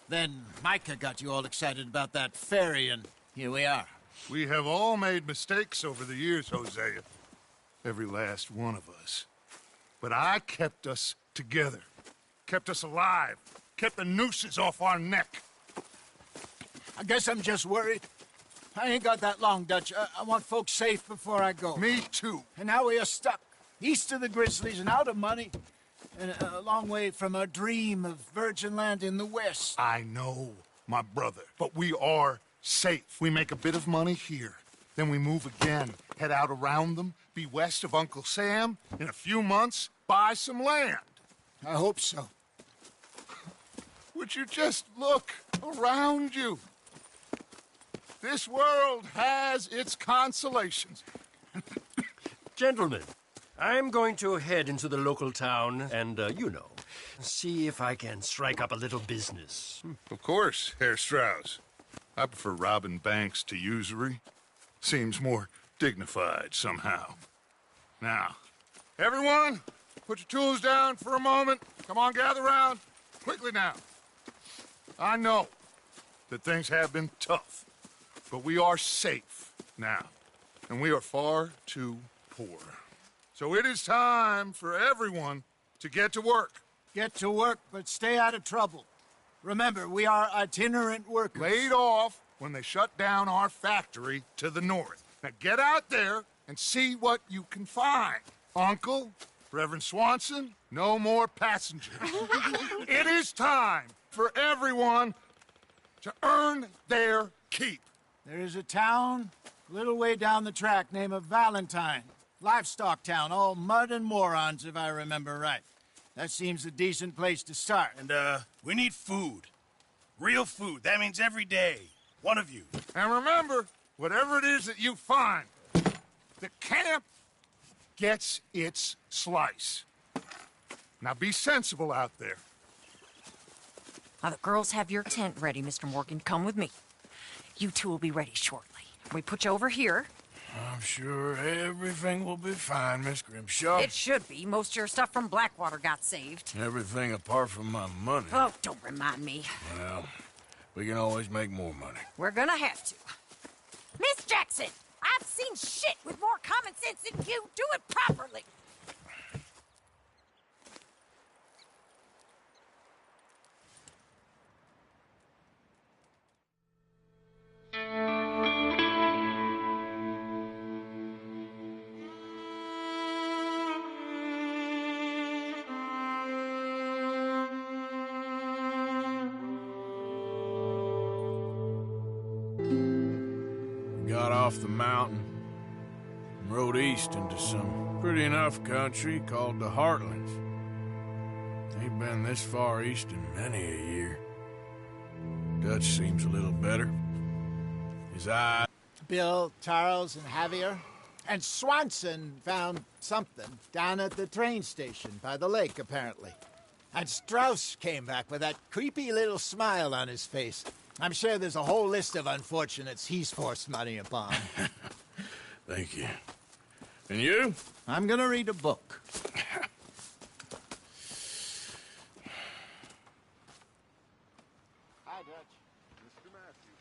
[SPEAKER 9] Then Micah got you all excited about that ferry, and here we are.
[SPEAKER 7] We have all made mistakes over the years, Hosea. Every last one of us. But I kept us together. Kept us alive. Kept the nooses off our neck.
[SPEAKER 9] I guess I'm just worried. I ain't got that long, Dutch. I want folks safe before I go.
[SPEAKER 7] Me too.
[SPEAKER 9] And now we are stuck. East of the Grizzlies and out of money. And a long way from our dream of virgin land in the west.
[SPEAKER 7] I know, my brother. But we are safe. We make a bit of money here. Then we move again. Head out around them. Be west of Uncle Sam. In a few months, buy some land.
[SPEAKER 9] I hope so.
[SPEAKER 7] Would you just look around you? This world has its consolations.
[SPEAKER 15] Gentlemen, I'm going to head into the local town and, you know, see if I can strike up a little business.
[SPEAKER 7] Of course, Herr Strauss. I prefer robbing banks to usury. Seems more dignified somehow. Now, everyone, put your tools down for a moment. Come on, gather round. Quickly now. I know that things have been tough, but we are safe now, and we are far too poor. So it is time for everyone to get to work.
[SPEAKER 9] Get to work, but stay out of trouble. Remember, we are itinerant workers.
[SPEAKER 7] Laid off when they shut down our factory to the north. Now get out there and see what you can find. Uncle, Reverend Swanson, no more passengers. It is time for everyone to earn their keep.
[SPEAKER 9] There is a town a little way down the track named Valentine. Livestock town, all mud and morons, if I remember right. That seems a decent place to start.
[SPEAKER 4] And, we need food. Real food. That means every day. One of you.
[SPEAKER 7] And remember, whatever it is that you find, the camp gets its slice. Now be sensible out there.
[SPEAKER 16] Now, the girls have your tent ready, Mr. Morgan. Come with me. You two will be ready shortly. We put you over here.
[SPEAKER 5] I'm sure everything will be fine, Miss Grimshaw.
[SPEAKER 16] It should be. Most of your stuff from Blackwater got saved.
[SPEAKER 5] Everything apart from my money.
[SPEAKER 16] Oh, don't remind me.
[SPEAKER 5] Well, we can always make more money.
[SPEAKER 16] We're gonna have to. Miss Jackson, I've seen shit with more common sense than you. Do it properly.
[SPEAKER 5] Got off the mountain and rode east into some pretty enough country called the Heartlands. Ain't been this far east in many a year. Dutch seems a little better. His eye...
[SPEAKER 9] Bill, Charles, and Javier. And Swanson found something down at the train station by the lake, apparently. And Strauss came back with that creepy little smile on his face. I'm sure there's a whole list of unfortunates he's forced money upon.
[SPEAKER 5] Thank you. And you?
[SPEAKER 9] I'm gonna read a book. Hi, Dutch. Mr. Matthews.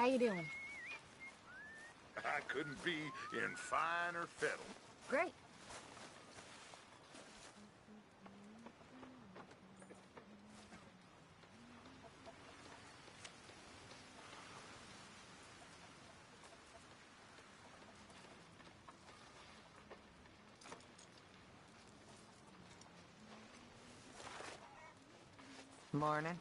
[SPEAKER 17] How you doing?
[SPEAKER 7] I couldn't be in finer fettle.
[SPEAKER 17] Great.
[SPEAKER 16] Morning.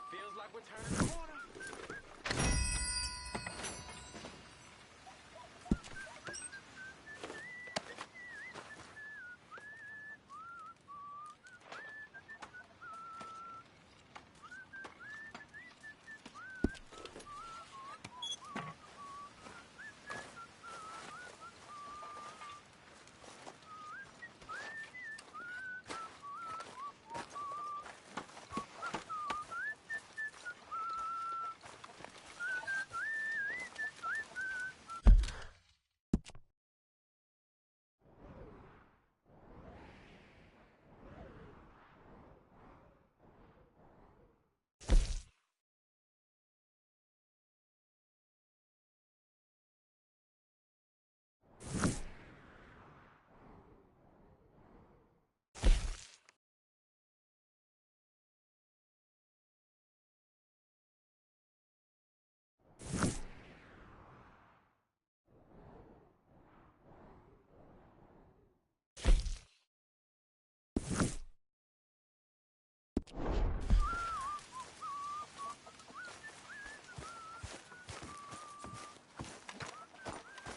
[SPEAKER 12] Feels like we're turning the corner.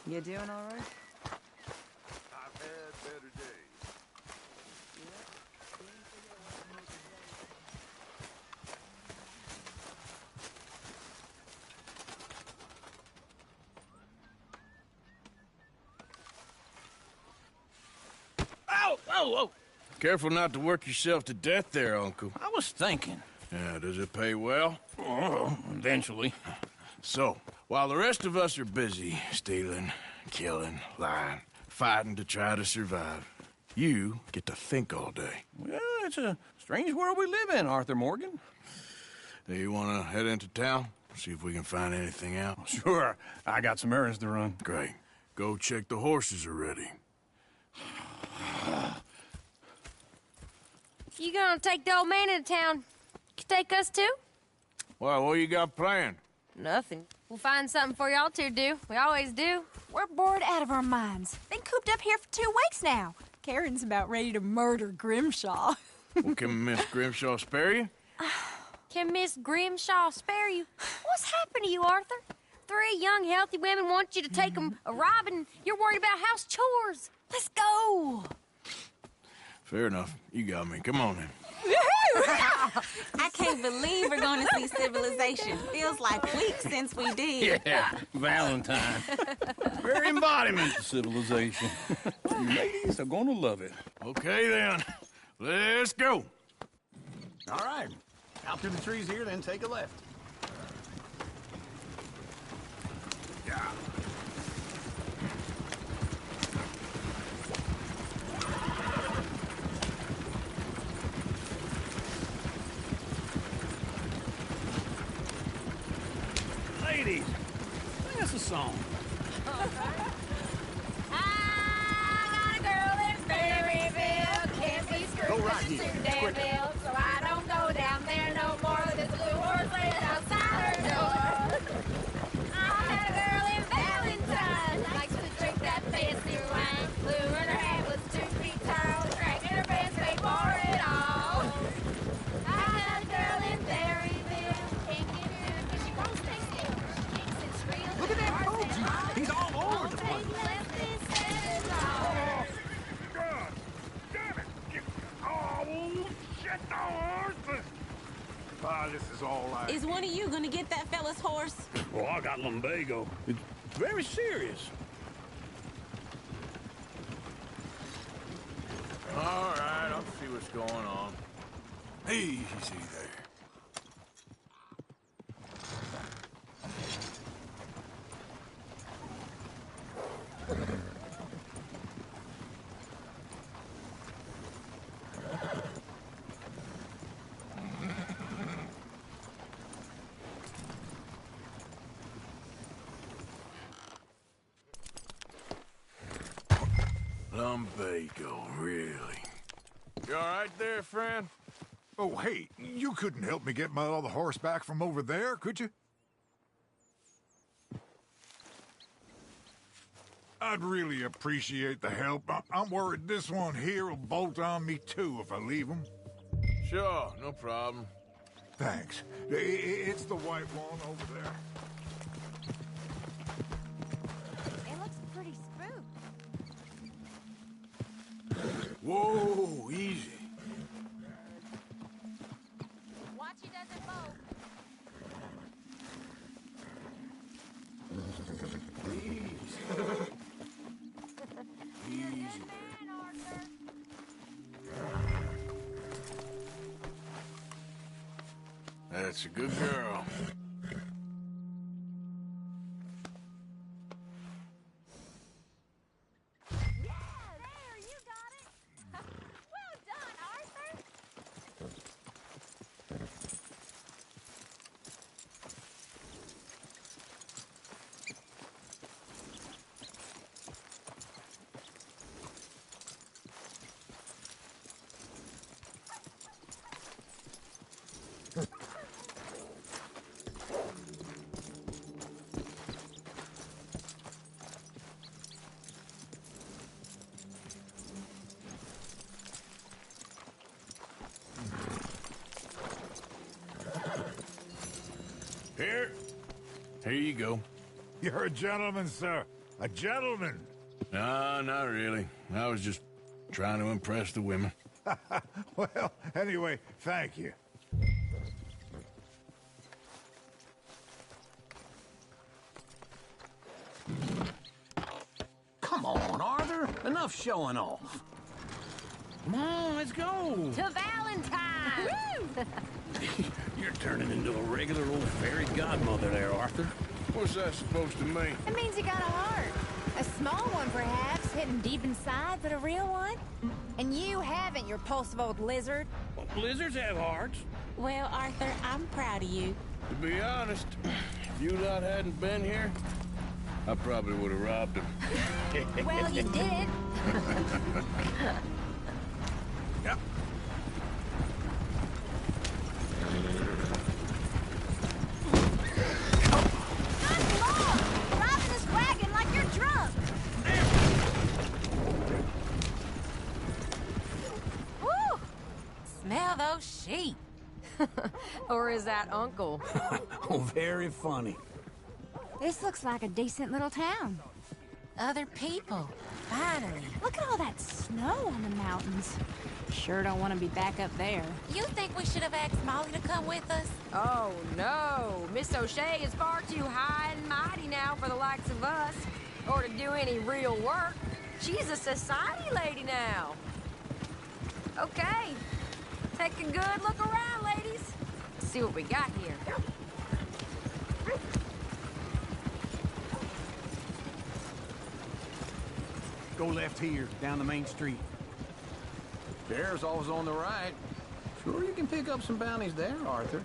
[SPEAKER 16] You doing all right?
[SPEAKER 7] I've had better days.
[SPEAKER 2] Ow! Oh, oh! Careful not to work yourself to death there, Uncle.
[SPEAKER 10] I was thinking.
[SPEAKER 2] Yeah, does it pay well?
[SPEAKER 10] Oh, eventually.
[SPEAKER 2] So, while the rest of us are busy stealing, killing, lying, fighting to try to survive, you get to think all day.
[SPEAKER 10] Well, it's a strange world we live in, Arthur Morgan.
[SPEAKER 2] Do you want to head into town? See if we can find anything out?
[SPEAKER 10] Sure. I got some errands to run.
[SPEAKER 2] Great. Go check the horses are ready.
[SPEAKER 13] You gonna take the old man into town? You take us too?
[SPEAKER 2] Well, what you got planned?
[SPEAKER 13] Nothing. We'll find something for y'all to do. We always do.
[SPEAKER 17] We're bored out of our minds. Been cooped up here for 2 weeks now. Karen's about ready to murder Grimshaw.
[SPEAKER 2] Well, can Miss Grimshaw spare you?
[SPEAKER 13] Can Miss Grimshaw spare you? What's happened to you, Arthur? 3 young, healthy women want you to take them a robbing. You're worried about house chores.
[SPEAKER 17] Let's go.
[SPEAKER 2] Fair enough. You got me. Come on then.
[SPEAKER 18] I can't believe we're going to see civilization. Feels like weeks since we did.
[SPEAKER 10] Yeah, Valentine. Very embodiment of civilization. You ladies are gonna love it.
[SPEAKER 2] Okay then. Let's go.
[SPEAKER 19] All right. Out through the trees here, then take a left.
[SPEAKER 7] Yeah.
[SPEAKER 10] Ladies, sing us a song.
[SPEAKER 13] I got a girl in Berryville, can't be screwed
[SPEAKER 19] right
[SPEAKER 13] with
[SPEAKER 19] here.
[SPEAKER 13] a damn bill, so I don't go down there no more. There's a blue horse laying outside her door. I had a girl in Valentine, likes to drink that fancy
[SPEAKER 7] is all I...
[SPEAKER 18] Is one of you gonna get that fella's horse?
[SPEAKER 10] Well, I got lumbago. It's very serious.
[SPEAKER 2] All right, I'll see what's going on.
[SPEAKER 5] Easy there. Lumbago, really?
[SPEAKER 2] You all right there, friend?
[SPEAKER 7] Oh, hey, you couldn't help me get my other horse back from over there, could you? I'd really appreciate the help. I'm worried this one here will bolt on me too if I leave him.
[SPEAKER 2] Sure, no problem.
[SPEAKER 7] Thanks. It's the white one over there.
[SPEAKER 17] It looks pretty spooked.
[SPEAKER 5] Whoa, easy.
[SPEAKER 13] Watch he doesn't bolt.
[SPEAKER 5] Easy.
[SPEAKER 2] That's a good girl. Here you go.
[SPEAKER 7] You're a gentleman, sir. A gentleman.
[SPEAKER 2] No, not really. I was just trying to impress the women.
[SPEAKER 7] Well, anyway, thank you.
[SPEAKER 19] Come on, Arthur. Enough showing off. Come on, let's go.
[SPEAKER 13] To Valentine!
[SPEAKER 19] You're turning into a regular old fairy godmother there, Arthur.
[SPEAKER 2] What's that supposed to mean?
[SPEAKER 17] It means you got a heart. A small one, perhaps, hidden deep inside, but a real one. And you haven't, you repulsive old lizard.
[SPEAKER 19] Well, lizards have hearts.
[SPEAKER 18] Well, Arthur, I'm proud of you.
[SPEAKER 2] To be honest, if you lot hadn't been here, I probably would have robbed him.
[SPEAKER 17] Well, you did.
[SPEAKER 2] Yep.
[SPEAKER 17] Good Lord! Driving this wagon like you're drunk.
[SPEAKER 16] Woo! Smell those sheep. Or is that Uncle?
[SPEAKER 19] Oh, very funny.
[SPEAKER 17] This looks like a decent little town.
[SPEAKER 16] Other people. Finally.
[SPEAKER 17] Look at all that snow on the mountains. Sure don't want to be back up there.
[SPEAKER 13] You think we should have asked Molly to come with us?
[SPEAKER 16] Oh, no. Miss O'Shea is far too high and mighty now for the likes of us, or to do any real work. She's a society lady now. Okay. Take a good look around, ladies. See what we got here.
[SPEAKER 19] Go left here, down the main street. Bear's always on the right. Sure you can pick up some bounties there, Arthur.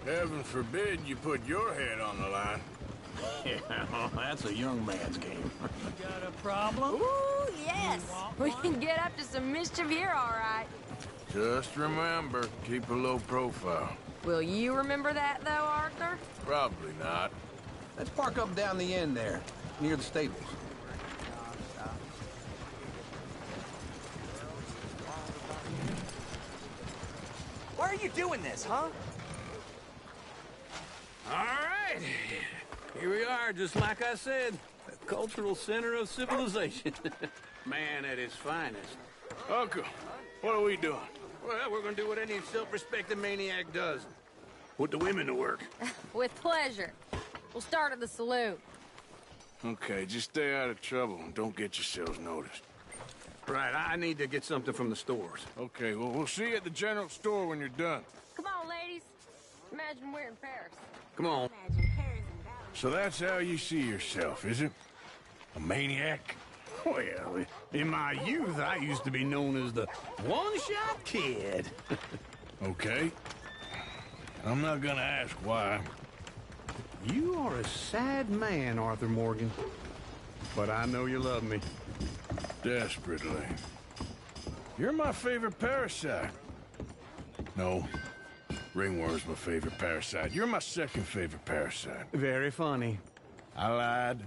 [SPEAKER 2] Heaven forbid you put your head on the line.
[SPEAKER 19] Yeah, that's a young man's game.
[SPEAKER 14] Got a problem?
[SPEAKER 16] Ooh, yes. We can get up to some mischief here, all right.
[SPEAKER 2] Just remember, keep a low profile.
[SPEAKER 16] Will you remember that, though, Arthur?
[SPEAKER 2] Probably not.
[SPEAKER 19] Let's park up down the end there, near the stables.
[SPEAKER 12] Why are you doing this, huh?
[SPEAKER 14] All right. Here we are, just like I said. The cultural center of civilization. Man at his finest.
[SPEAKER 2] Uncle, what are we doing?
[SPEAKER 15] Well, we're gonna do what any self-respecting maniac does.
[SPEAKER 5] Put the women to work.
[SPEAKER 16] With pleasure. We'll start at the saloon.
[SPEAKER 2] Okay, just stay out of trouble and don't get yourselves noticed.
[SPEAKER 14] Right, I need to get something from the stores.
[SPEAKER 2] Okay, well, we'll see you at the general store when you're done.
[SPEAKER 16] Come on, ladies. Imagine we're in Paris.
[SPEAKER 14] Come on.
[SPEAKER 2] So that's how you see yourself, is it? A maniac?
[SPEAKER 14] Well, in my youth, I used to be known as the one-shot kid.
[SPEAKER 2] Okay. I'm not gonna ask why.
[SPEAKER 14] You are a sad man, Arthur Morgan. But I know you love me.
[SPEAKER 2] Desperately. You're my favorite parasite. No. Ringworm's my favorite parasite. You're my second favorite parasite.
[SPEAKER 14] Very funny.
[SPEAKER 2] I lied.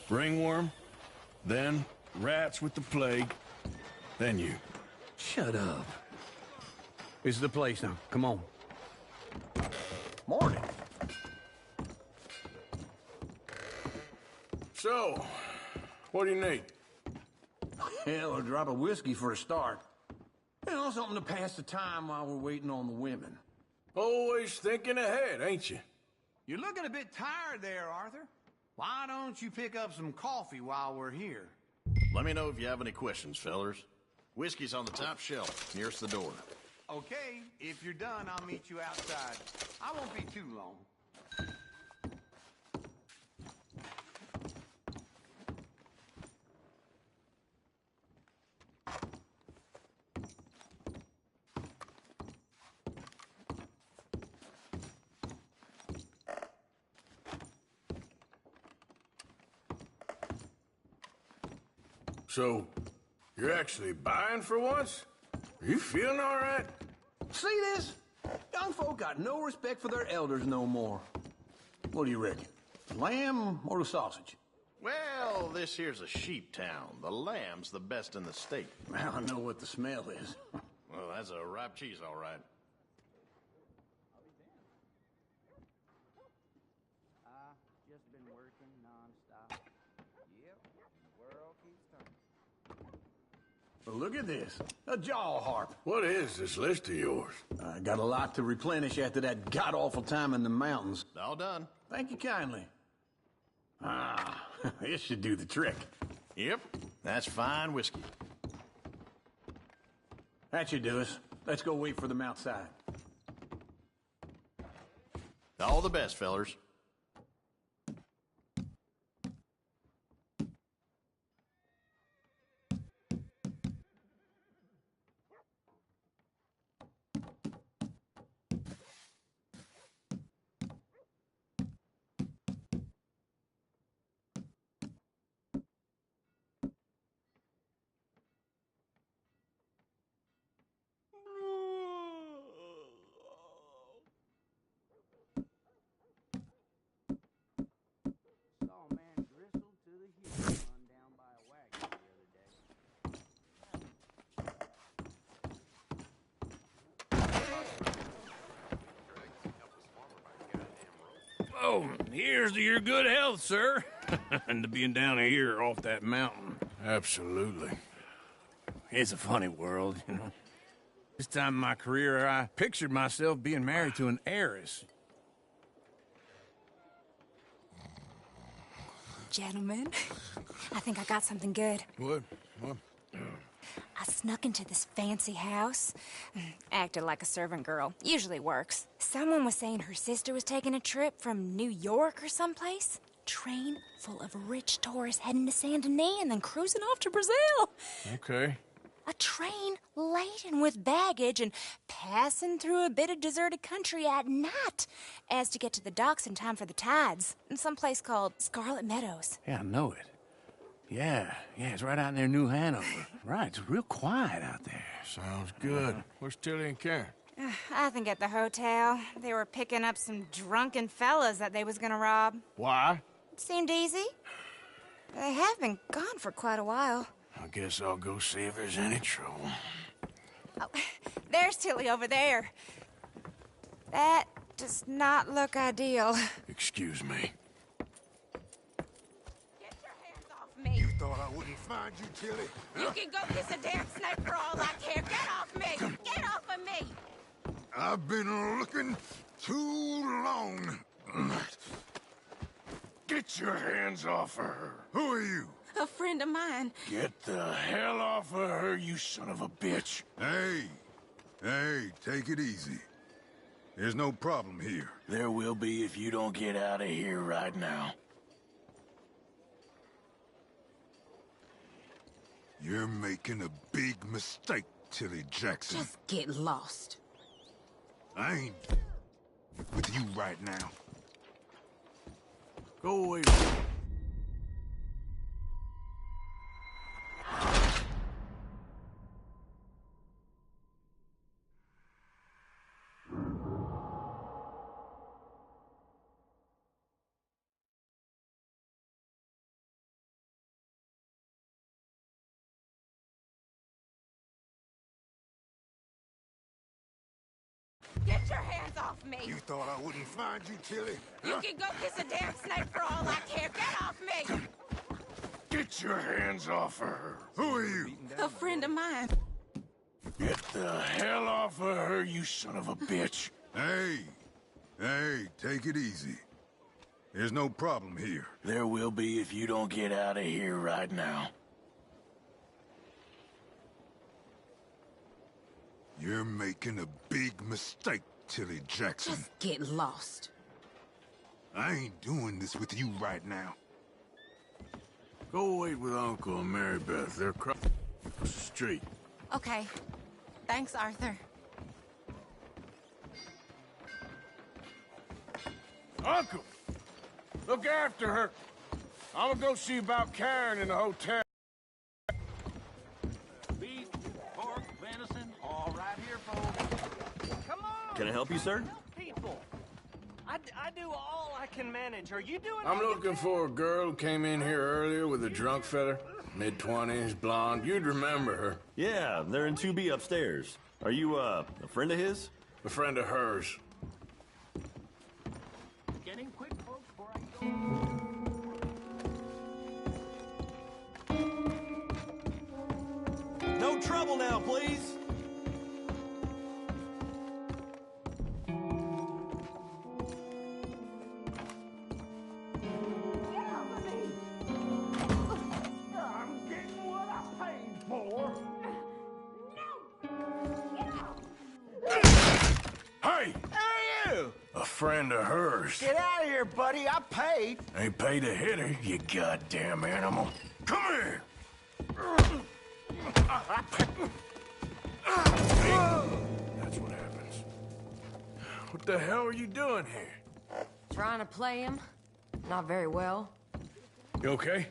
[SPEAKER 2] Ringworm, then rats with the plague, then you.
[SPEAKER 14] Shut up. This is the place now. Come on.
[SPEAKER 19] Morning.
[SPEAKER 2] So, what do you need?
[SPEAKER 14] Hell, a drop of whiskey for a start. You know, something to pass the time while we're waiting on the women.
[SPEAKER 2] Always thinking ahead, ain't you?
[SPEAKER 19] You're looking a bit tired there, Arthur. Why don't you pick up some coffee while we're here?
[SPEAKER 4] Let me know if you have any questions, fellers. Whiskey's on the top shelf, nearest the door.
[SPEAKER 19] Okay, if you're done, I'll meet you outside. I won't be too long.
[SPEAKER 2] So, you're actually buying for once? Are you feeling all right?
[SPEAKER 14] See this? Young folk got no respect for their elders no more. What do you reckon? Lamb or the sausage?
[SPEAKER 4] Well, this here's a sheep town. The lamb's the best in the state.
[SPEAKER 14] Now I know what the smell is.
[SPEAKER 4] Well, that's a ripe cheese, all right.
[SPEAKER 20] Just been working non-stop. Yep, the world keeps turning.
[SPEAKER 14] Well, look at this. A jaw harp.
[SPEAKER 2] What is this list of yours?
[SPEAKER 14] I got a lot to replenish after that god-awful time in the mountains.
[SPEAKER 4] All done.
[SPEAKER 14] Thank you kindly. Ah, this should do the trick.
[SPEAKER 4] Yep, that's fine whiskey.
[SPEAKER 14] That should do us. Let's go wait for them outside.
[SPEAKER 4] All the best, fellers.
[SPEAKER 20] Saw a man bristled to the heel run down by a wagon the other day.
[SPEAKER 10] Oh, here's to your good health, sir. And to being down here off that mountain.
[SPEAKER 2] Absolutely.
[SPEAKER 10] It's a funny world, you know. This time in my career, I pictured myself being married to an heiress.
[SPEAKER 21] Gentlemen, I think I got something good.
[SPEAKER 2] What?
[SPEAKER 21] I snuck into this fancy house. Acted like a servant girl. Usually works. Someone was saying her sister was taking a trip from New York or someplace. Train full of rich tourists heading to Saint Denis and then cruising off to Brazil.
[SPEAKER 2] Okay.
[SPEAKER 21] A train laden with baggage and passing through a bit of deserted country at night as to get to the docks in time for the tides in some place called Scarlet Meadows.
[SPEAKER 10] Yeah, I know it. Yeah, it's right out near New Hanover. Right, it's real quiet out there.
[SPEAKER 2] Sounds good. Where's Tilly and Karen?
[SPEAKER 21] I think at the hotel. They were picking up some drunken fellas that they was gonna rob.
[SPEAKER 2] Why?
[SPEAKER 21] It seemed easy. They have been gone for quite a while.
[SPEAKER 2] I guess I'll go see if there's any trouble.
[SPEAKER 21] Oh, there's Tilly over there. That does not look ideal.
[SPEAKER 2] Excuse me.
[SPEAKER 7] You thought I wouldn't find you, Tilly?
[SPEAKER 16] You can go kiss a damn snake for all I care. Get off me! Get off of me!
[SPEAKER 7] I've been looking too
[SPEAKER 2] Get your hands off of her. Who are you?
[SPEAKER 18] A friend of mine.
[SPEAKER 2] Get the hell off of her, you son of a bitch.
[SPEAKER 5] Hey, take it easy. There's no problem here.
[SPEAKER 2] There will be if you don't get out of here right now.
[SPEAKER 5] You're making a big mistake, Tilly Jackson.
[SPEAKER 16] Just get lost.
[SPEAKER 5] I ain't with you right now.
[SPEAKER 2] Go away.
[SPEAKER 16] Get your hands off me!
[SPEAKER 5] You thought I wouldn't find you, Tilly?
[SPEAKER 16] You can go kiss a damn snake for all I care. Get off me!
[SPEAKER 2] Get your hands off of her.
[SPEAKER 5] Who are you?
[SPEAKER 18] A friend of mine.
[SPEAKER 2] Get the hell off of her, you son of a bitch.
[SPEAKER 5] Hey, take it easy. There's no problem here.
[SPEAKER 2] There will be if you don't get out of here right now.
[SPEAKER 5] You're making a big mistake, Tilly Jackson.
[SPEAKER 16] Just get lost.
[SPEAKER 5] I ain't doing this with you right now.
[SPEAKER 2] Go wait with Uncle and Mary Beth. They're across the street.
[SPEAKER 18] Okay. Thanks, Arthur.
[SPEAKER 2] Uncle! Look after her. I'm gonna go see about Karen in the hotel.
[SPEAKER 10] Beef, pork, venison, all right here, folks.
[SPEAKER 6] Come on!
[SPEAKER 22] Can I help you, sir?
[SPEAKER 6] People. I do all I can manage. Are you doing
[SPEAKER 2] I'm looking for a girl who came in here earlier with a drunk fella. Mid-20s, blonde. You'd remember her.
[SPEAKER 22] Yeah, they're in 2B upstairs. Are you, a friend of his?
[SPEAKER 2] A friend of hers.
[SPEAKER 10] Getting quick, folks, before I go.
[SPEAKER 22] No trouble now, please.
[SPEAKER 2] Hey!
[SPEAKER 6] Who are you?
[SPEAKER 2] A friend of hers.
[SPEAKER 6] Get out of here, buddy. I paid.
[SPEAKER 2] Ain't paid to hit her, you goddamn animal. Come here! That's what happens. What the hell are you doing here?
[SPEAKER 16] Trying to play him. Not very well.
[SPEAKER 2] You okay?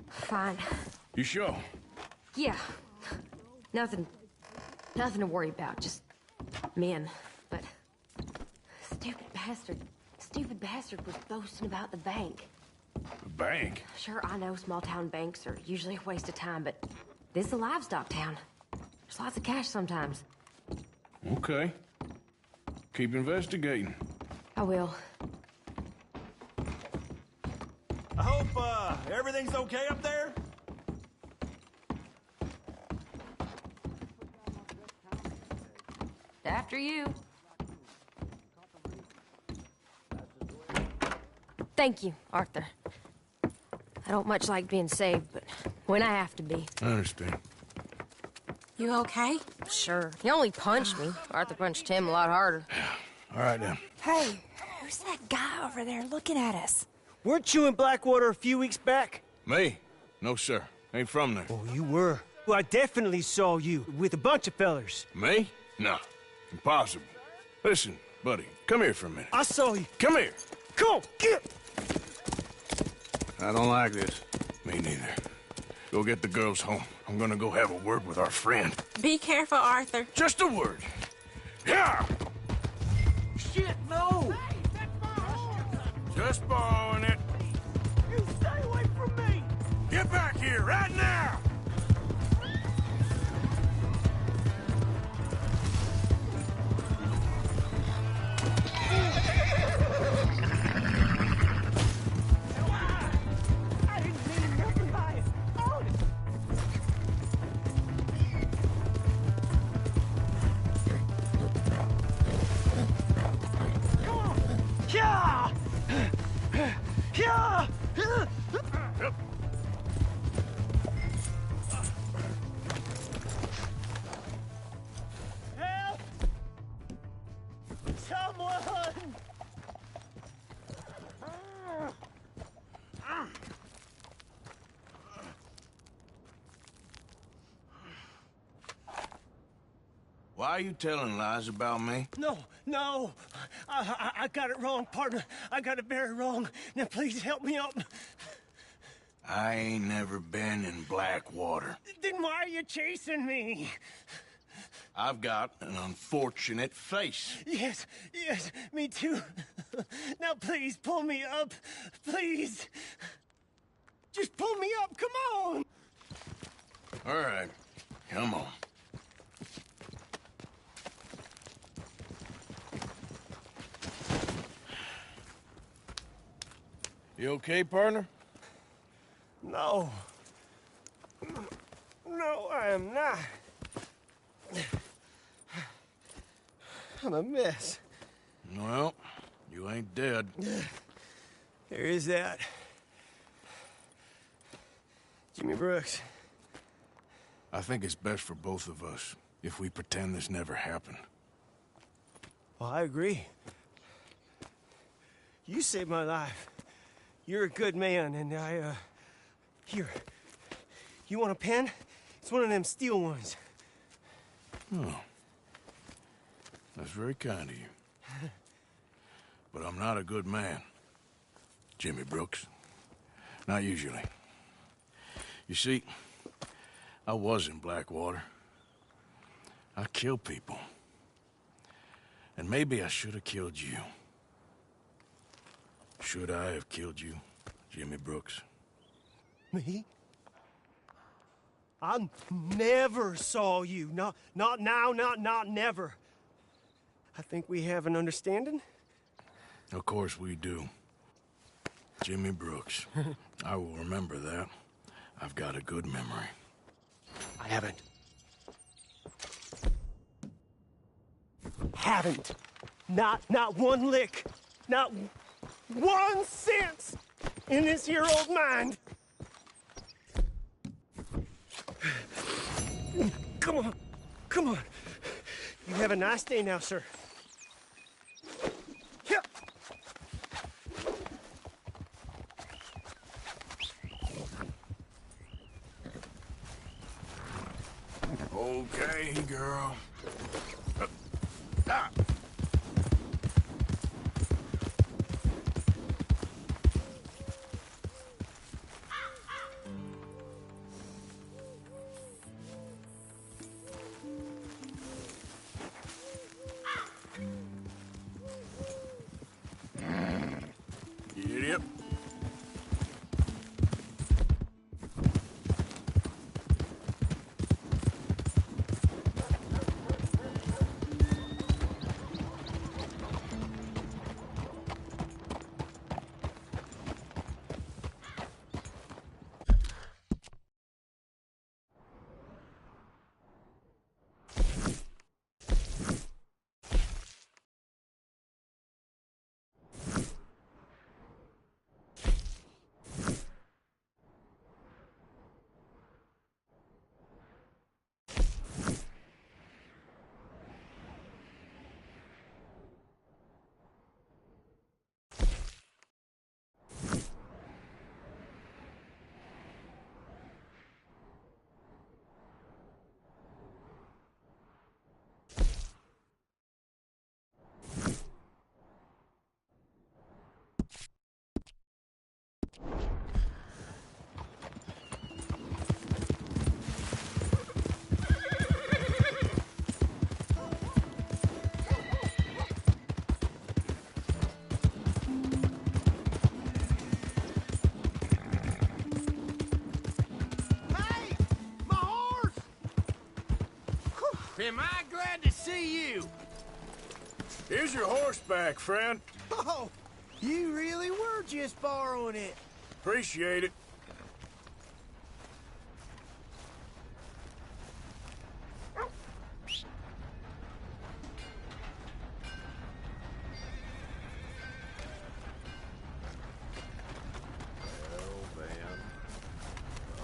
[SPEAKER 16] Fine.
[SPEAKER 2] You sure?
[SPEAKER 16] Yeah. Nothing to worry about. Just men. But stupid bastard was boasting about the bank.
[SPEAKER 2] The bank?
[SPEAKER 16] Sure, I know small town banks are usually a waste of time, but this is a livestock town. There's lots of cash sometimes.
[SPEAKER 2] Okay. Keep investigating.
[SPEAKER 16] I will.
[SPEAKER 22] I hope, everything's okay up there?
[SPEAKER 16] After you. Thank you, Arthur. I don't much like being saved, but when I have to be.
[SPEAKER 2] I understand.
[SPEAKER 18] You okay?
[SPEAKER 16] Sure. He only punched me. Arthur punched him a lot harder.
[SPEAKER 2] All right, then.
[SPEAKER 21] Hey, who's that guy over there looking at us?
[SPEAKER 6] Weren't you in Blackwater a few weeks back?
[SPEAKER 2] Me? No, sir. Ain't from there.
[SPEAKER 6] Oh, you were. Well, I definitely saw you with a bunch of fellers.
[SPEAKER 2] Me? No. Impossible. Listen, buddy, come here for a minute.
[SPEAKER 6] I saw you.
[SPEAKER 2] Come here.
[SPEAKER 6] Come on, get!
[SPEAKER 2] I don't like this. Me neither. Go get the girls home. I'm gonna go have a word with our friend.
[SPEAKER 18] Be careful, Arthur.
[SPEAKER 2] Just a word. Yeah!
[SPEAKER 6] Shit, no!
[SPEAKER 2] Just borrowing it.
[SPEAKER 6] You stay away from me!
[SPEAKER 2] Get back here right now!
[SPEAKER 6] I didn't mean nothing by it. Oh. Come on! Yeah! Yeah!
[SPEAKER 2] Why are you telling lies about me?
[SPEAKER 6] No, no. I got it wrong, partner. I got it very wrong. Now, please help me out.
[SPEAKER 2] I ain't never been in Blackwater.
[SPEAKER 6] Then why are you chasing me?
[SPEAKER 2] I've got an unfortunate face.
[SPEAKER 6] Yes, me too. Now, please, pull me up. Please. Just pull me up, come on!
[SPEAKER 2] All right, come on. You okay, partner?
[SPEAKER 6] No. No, I am not. I'm a mess.
[SPEAKER 2] Well, you ain't dead.
[SPEAKER 6] There is that. Jimmy Brooks.
[SPEAKER 2] I think it's best for both of us if we pretend this never happened.
[SPEAKER 6] Well, I agree. You saved my life. You're a good man, and here. You want a pen? It's one of them steel ones.
[SPEAKER 2] Oh. That's very kind of you. But I'm not a good man, Jimmy Brooks. Not usually. You see, I was in Blackwater. I killed people. And maybe I should have killed you. Should I have killed you, Jimmy Brooks?
[SPEAKER 6] Me? I never saw you. Not now, not never. I think we have an understanding.
[SPEAKER 2] Of course we do. Jimmy Brooks. I will remember that. I've got a good memory.
[SPEAKER 6] I haven't. Haven't. Not one lick. Not 1 cent in this here old mind. Come on. Come on. You have a nice day now, sir. Yep.
[SPEAKER 2] Okay, girl. You idiot. Am I glad to see you? Here's your horseback, friend.
[SPEAKER 6] Oh, you really were just borrowing it.
[SPEAKER 2] Appreciate it.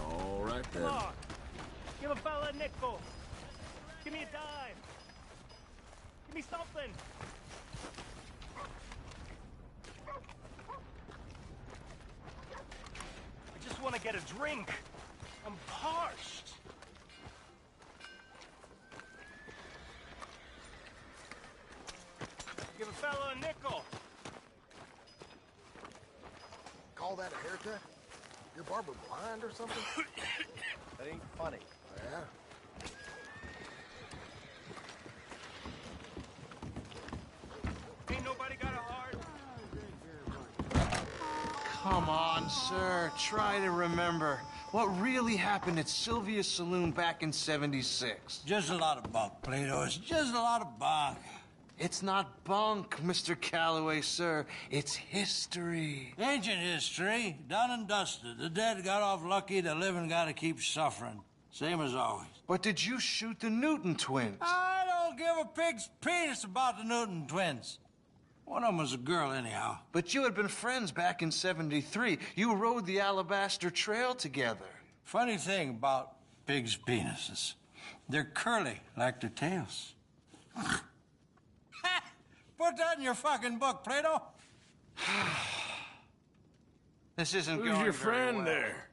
[SPEAKER 12] All right then.
[SPEAKER 6] Come on. Give a fella a nickel. Give me a dime. Give me something. I just want to get a drink. I'm parched.
[SPEAKER 10] fella a nickel.
[SPEAKER 3] Call that a haircut? Your barber blind or something?
[SPEAKER 6] That ain't funny.
[SPEAKER 3] Yeah.
[SPEAKER 10] Ain't nobody got a heart.
[SPEAKER 8] Come on, sir. Try to remember. What really happened at Sylvia's Saloon back in '76?
[SPEAKER 23] Just a lot of bunk, Plato. It's just a lot of bunk.
[SPEAKER 8] It's not bunk, Mr. Calloway, sir. It's history.
[SPEAKER 23] Ancient history, done and dusted. The dead got off lucky, the living gotta keep suffering. Same as always.
[SPEAKER 8] But did you shoot the Newton twins?
[SPEAKER 23] I don't give a pig's penis about the Newton twins. One of them was a girl, anyhow.
[SPEAKER 8] But you had been friends back in '73. You rode the Alabaster Trail together.
[SPEAKER 23] Funny thing about pigs' penises. They're curly, like their tails. Put that in your fucking book, Plato.
[SPEAKER 8] This isn't
[SPEAKER 5] Who's
[SPEAKER 8] going
[SPEAKER 5] your
[SPEAKER 8] very
[SPEAKER 5] friend
[SPEAKER 8] well.
[SPEAKER 5] there?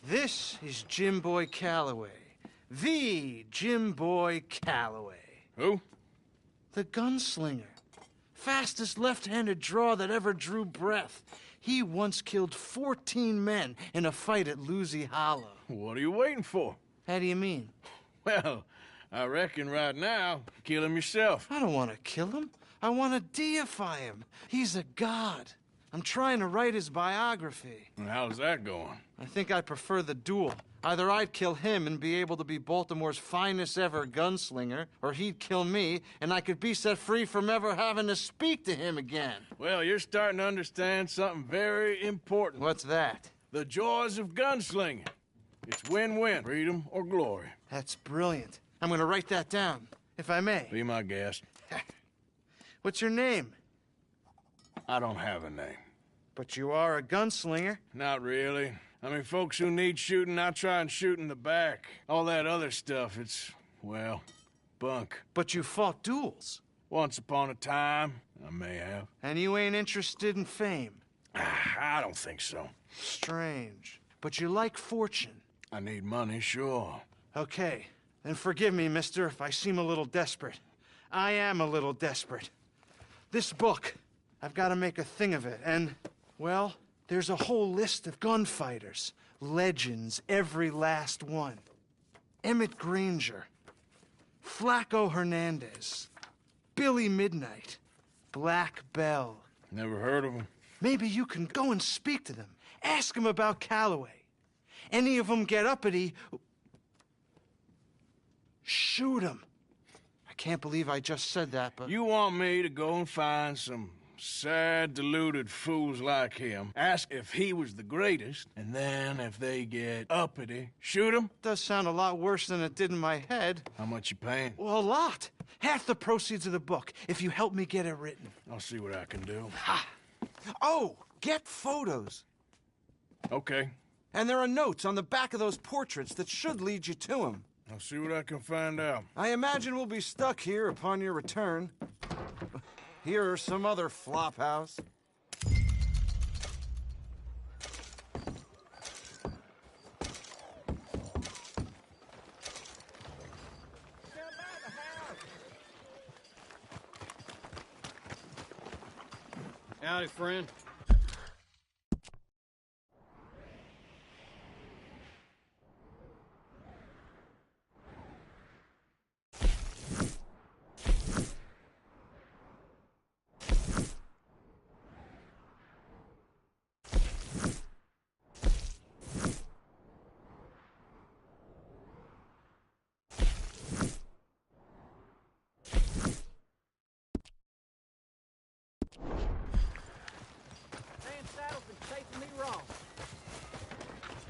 [SPEAKER 8] This is Jim Boy Calloway. The Jim Boy Calloway.
[SPEAKER 5] Who?
[SPEAKER 8] The gunslinger. Fastest left-handed draw that ever drew breath. He once killed 14 men in a fight at Lucy Hollow.
[SPEAKER 5] What are you waiting for?
[SPEAKER 8] How do you mean?
[SPEAKER 5] Well, I reckon right now, kill him yourself.
[SPEAKER 8] I don't want to kill him. I want to deify him. He's a god. I'm trying to write his biography.
[SPEAKER 5] And how's that going?
[SPEAKER 8] I think I prefer the duel. Either I'd kill him and be able to be Baltimore's finest ever gunslinger, or he'd kill me and I could be set free from ever having to speak to him again.
[SPEAKER 5] Well, you're starting to understand something very important.
[SPEAKER 8] What's that?
[SPEAKER 5] The joys of gunslinging. It's win-win, freedom or glory.
[SPEAKER 8] That's brilliant. I'm going to write that down, if I may.
[SPEAKER 5] Be my guest.
[SPEAKER 8] What's your name?
[SPEAKER 5] I don't have a name.
[SPEAKER 8] But you are a gunslinger.
[SPEAKER 5] Not really. I mean, folks who need shooting, I try and shoot in the back. All that other stuff, it's, well, bunk.
[SPEAKER 8] But you fought duels.
[SPEAKER 5] Once upon a time, I may have.
[SPEAKER 8] And you ain't interested in fame.
[SPEAKER 5] I don't think so.
[SPEAKER 8] Strange. But you like fortune.
[SPEAKER 5] I need money, sure.
[SPEAKER 8] Okay. Then forgive me, mister, if I seem a little desperate. I am a little desperate. This book, I've got to make a thing of it, and, well, there's a whole list of gunfighters. Legends, every last one. Emmett Granger. Flaco Hernandez. Billy Midnight. Black Bell.
[SPEAKER 5] Never heard of him.
[SPEAKER 8] Maybe you can go and speak to them. Ask them about Calloway. Any of them get uppity, shoot them. I can't believe I just said that, but...
[SPEAKER 5] You want me to go and find some sad, deluded fools like him, ask if he was the greatest, and then if they get uppity, shoot him?
[SPEAKER 8] Does sound a lot worse than it did in my head.
[SPEAKER 5] How much you paying?
[SPEAKER 8] Well, a lot. Half the proceeds of the book, if you help me get it written.
[SPEAKER 5] I'll see what I can do.
[SPEAKER 8] Ha! Oh, get photos.
[SPEAKER 5] Okay.
[SPEAKER 8] And there are notes on the back of those portraits that should lead you to him.
[SPEAKER 5] I'll see what I can find out.
[SPEAKER 8] I imagine we'll be stuck here upon your return. Here or some other flop house.
[SPEAKER 6] Howdy, friend.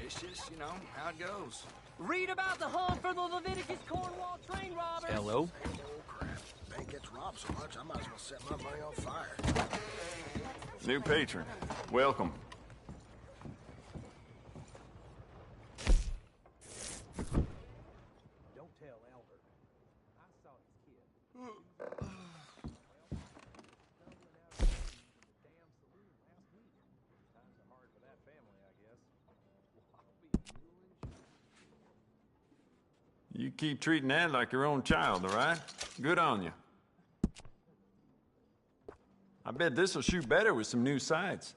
[SPEAKER 24] It's just, you know, how it goes.
[SPEAKER 20] Read about the hunt for the Leviticus Cornwall train robbers.
[SPEAKER 24] Hello?
[SPEAKER 3] Oh, crap. Bank gets robbed so much, I might as well set my money on fire.
[SPEAKER 22] New patron. Welcome.
[SPEAKER 20] Don't tell Albert. I saw his kid.
[SPEAKER 22] You keep treating that like your own child, all right? Good on you.
[SPEAKER 1] I bet this'll shoot better with some new sights.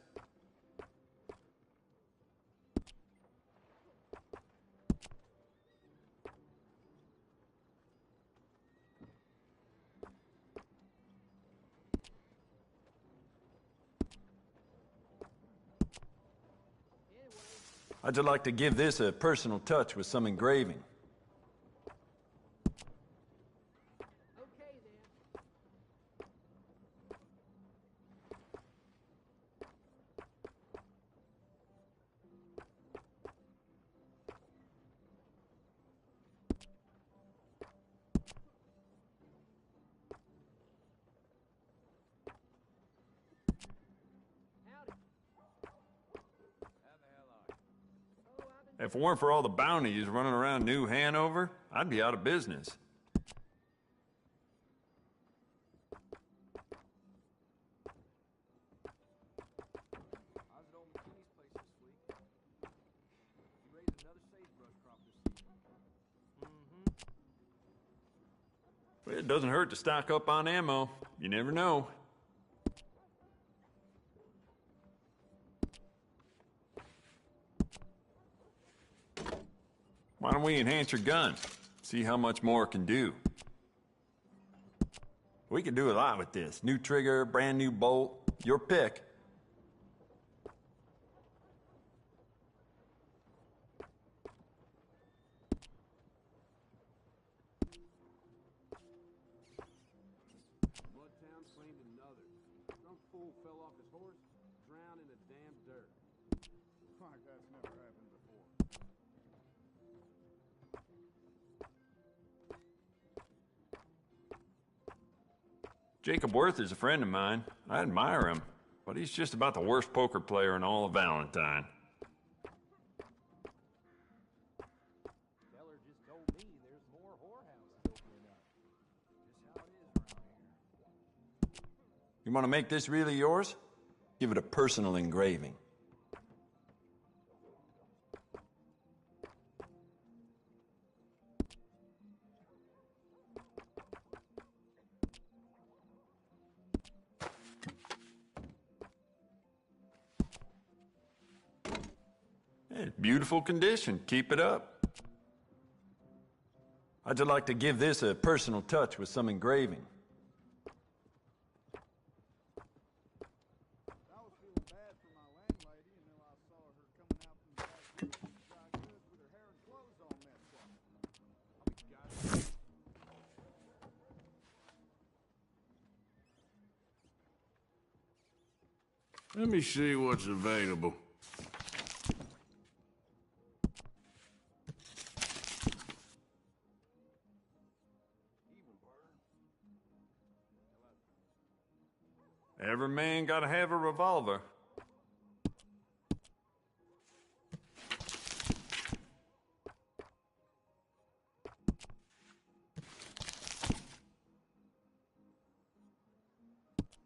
[SPEAKER 1] I'd just like to give this a personal touch with some engraving. If it weren't for all the bounties running around New Hanover, I'd be out of business. Well, it doesn't hurt to stock up on ammo. You never know. Why don't we enhance your gun? See how much more it can do. We can do a lot with this. New trigger, brand new bolt, your pick.
[SPEAKER 14] Bloodtown claimed another. Some fool fell off his horse, drowned in the damn dirt. Like that's never happened before.
[SPEAKER 1] Jacob Worth is a friend of mine. I admire him, but he's just about the worst poker player in all of Valentine.
[SPEAKER 20] Feller just told me there's more whorehouses opening up. Just how it is around here.
[SPEAKER 1] You want to make this really yours? Give it a personal engraving. Hey, beautiful condition. Keep it up. I'd just like to give this a personal touch with some engraving.
[SPEAKER 14] I was feeling bad for my landlady until I saw her coming out from the back kitchen to dry goods with her hair and clothes all messed up. I'll be guys.
[SPEAKER 2] Let me see what's available.
[SPEAKER 1] Every man gotta have a revolver.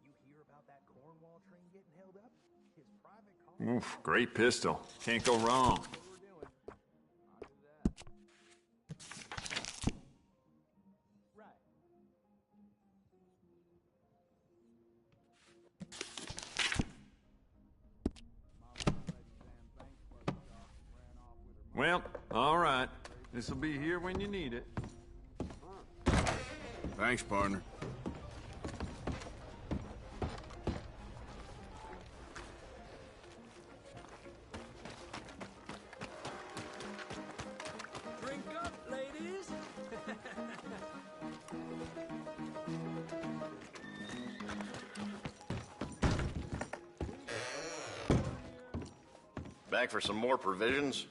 [SPEAKER 20] You hear about that Cornwall train getting held up? His private car.
[SPEAKER 1] Oof, great pistol. Can't go wrong. Well, all right. This'll be here when you need it.
[SPEAKER 2] Thanks, partner.
[SPEAKER 12] Drink up, ladies.
[SPEAKER 22] Back for some more provisions?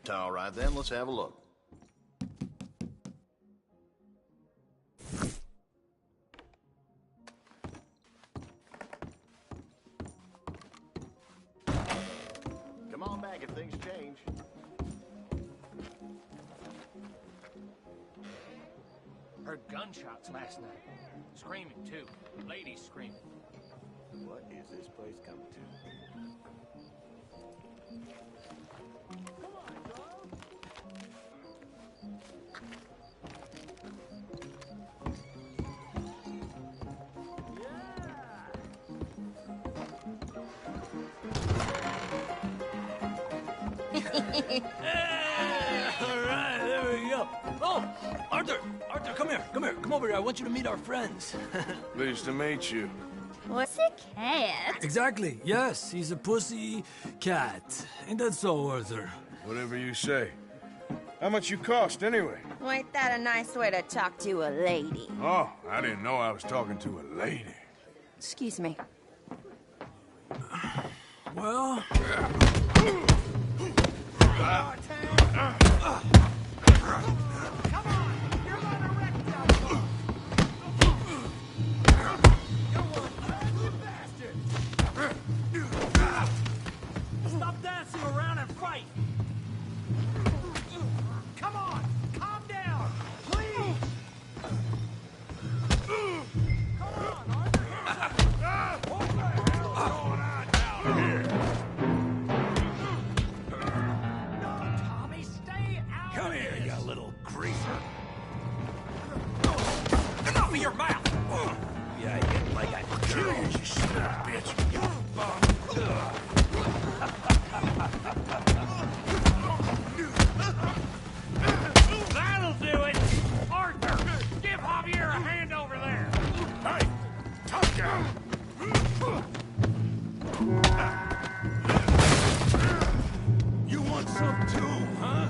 [SPEAKER 22] All right, then, let's have a look. Come on back if things change.
[SPEAKER 10] Heard gunshots last night. Screaming, too. Ladies screaming.
[SPEAKER 22] What is this place coming to?
[SPEAKER 24] All right, there we go. Oh, Arthur, come here. Come over here. I want you to meet our friends.
[SPEAKER 2] Pleased to meet you.
[SPEAKER 9] What's a cat?
[SPEAKER 24] Exactly. Yes, he's a pussy cat. Ain't that so, Arthur?
[SPEAKER 2] Whatever you say. How much you cost, anyway?
[SPEAKER 16] Well, ain't that a nice way to talk to a lady?
[SPEAKER 2] Oh, I didn't know I was talking to a lady.
[SPEAKER 16] Excuse me.
[SPEAKER 24] Well...
[SPEAKER 10] Stop dancing around and fight! Come on! Calm down! Please! Come on, Arthur! What the hell's going on down here? No, Tommy, stay out! Come here, you little greaser! Get off of your mouth! Yeah, you like a girl, you son of a bitch! You bum! That'll do it! Arthur, give Javier a hand over there!
[SPEAKER 2] Hey, tough guy!
[SPEAKER 10] You want some too, huh?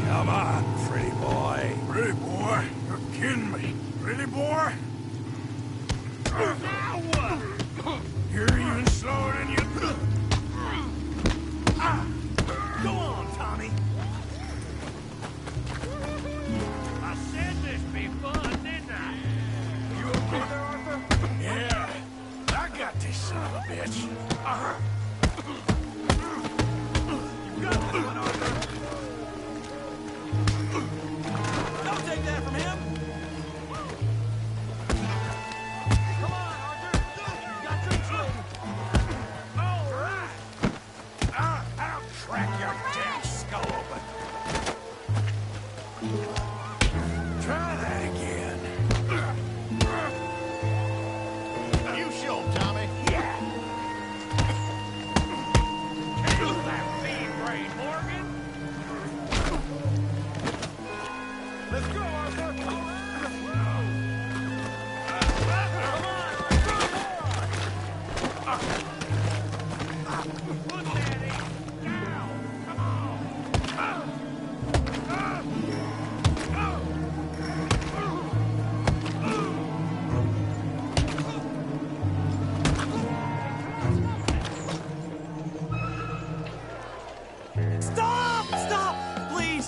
[SPEAKER 2] Come on, pretty boy. Pretty boy? You're kidding me. Pretty boy?
[SPEAKER 10] Now what?
[SPEAKER 2] You're even slower than you...
[SPEAKER 10] Go on, Tommy. I said this'd be fun, didn't I? You okay there, Arthur?
[SPEAKER 2] Yeah, I got this son of a bitch.
[SPEAKER 10] You got this one, Arthur. Don't take that from him. Come on, Arthur. You got your tree. All right.
[SPEAKER 2] I'll crack your damn skull open. Try that again.
[SPEAKER 3] You show him, Tommy.
[SPEAKER 2] Yeah.
[SPEAKER 10] Kill that feed brain, Morgan. Let's go, Arthur. Come on. Look at it. Now. Come on.
[SPEAKER 6] Stop! Stop! Please!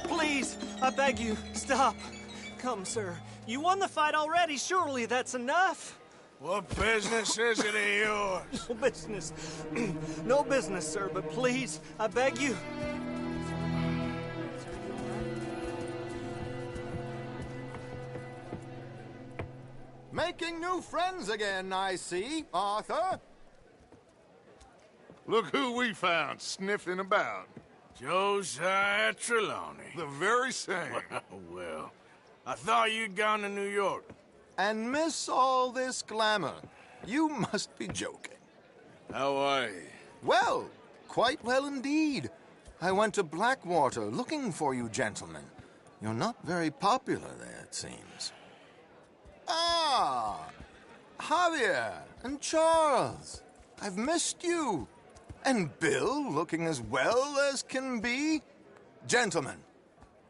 [SPEAKER 6] Please! I beg you, stop. Come, sir. You won the fight already. Surely that's enough.
[SPEAKER 2] What business is it of yours?
[SPEAKER 6] No business. No business, sir, but please, I beg you.
[SPEAKER 3] Making new friends again, I see, Arthur.
[SPEAKER 7] Look who we found sniffing about.
[SPEAKER 2] Josiah Trelawney.
[SPEAKER 7] The very same.
[SPEAKER 2] Well, I thought you'd gone to New York.
[SPEAKER 3] And miss all this glamour. You must be joking.
[SPEAKER 2] How are you?
[SPEAKER 3] Well, quite well indeed. I went to Blackwater looking for you gentlemen. You're not very popular there, it seems. Ah, Javier and Charles. I've missed you. And Bill looking as well as can be. Gentlemen,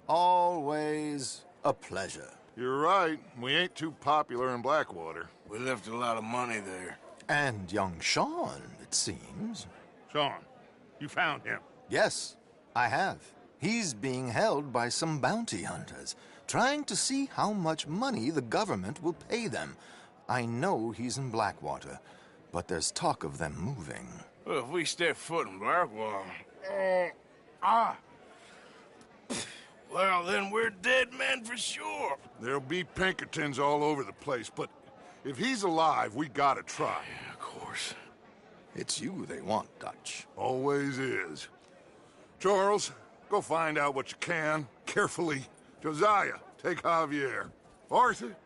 [SPEAKER 3] always a pleasure.
[SPEAKER 7] You're right. We ain't too popular in Blackwater.
[SPEAKER 2] We left a lot of money there.
[SPEAKER 3] And young Sean, it seems.
[SPEAKER 7] Sean, you found him?
[SPEAKER 3] Yes, I have. He's being held by some bounty hunters, trying to see how much money the government will pay them. I know he's in Blackwater, but there's talk of them moving.
[SPEAKER 2] Well, if we step foot in Blackwater... Well, then we're dead men for sure.
[SPEAKER 7] There'll be Pinkertons all over the place, but if he's alive, we gotta try.
[SPEAKER 2] Yeah, of course.
[SPEAKER 3] It's you they want, Dutch.
[SPEAKER 7] Always is. Charles, go find out what you can, carefully. Josiah, take Javier. Arthur,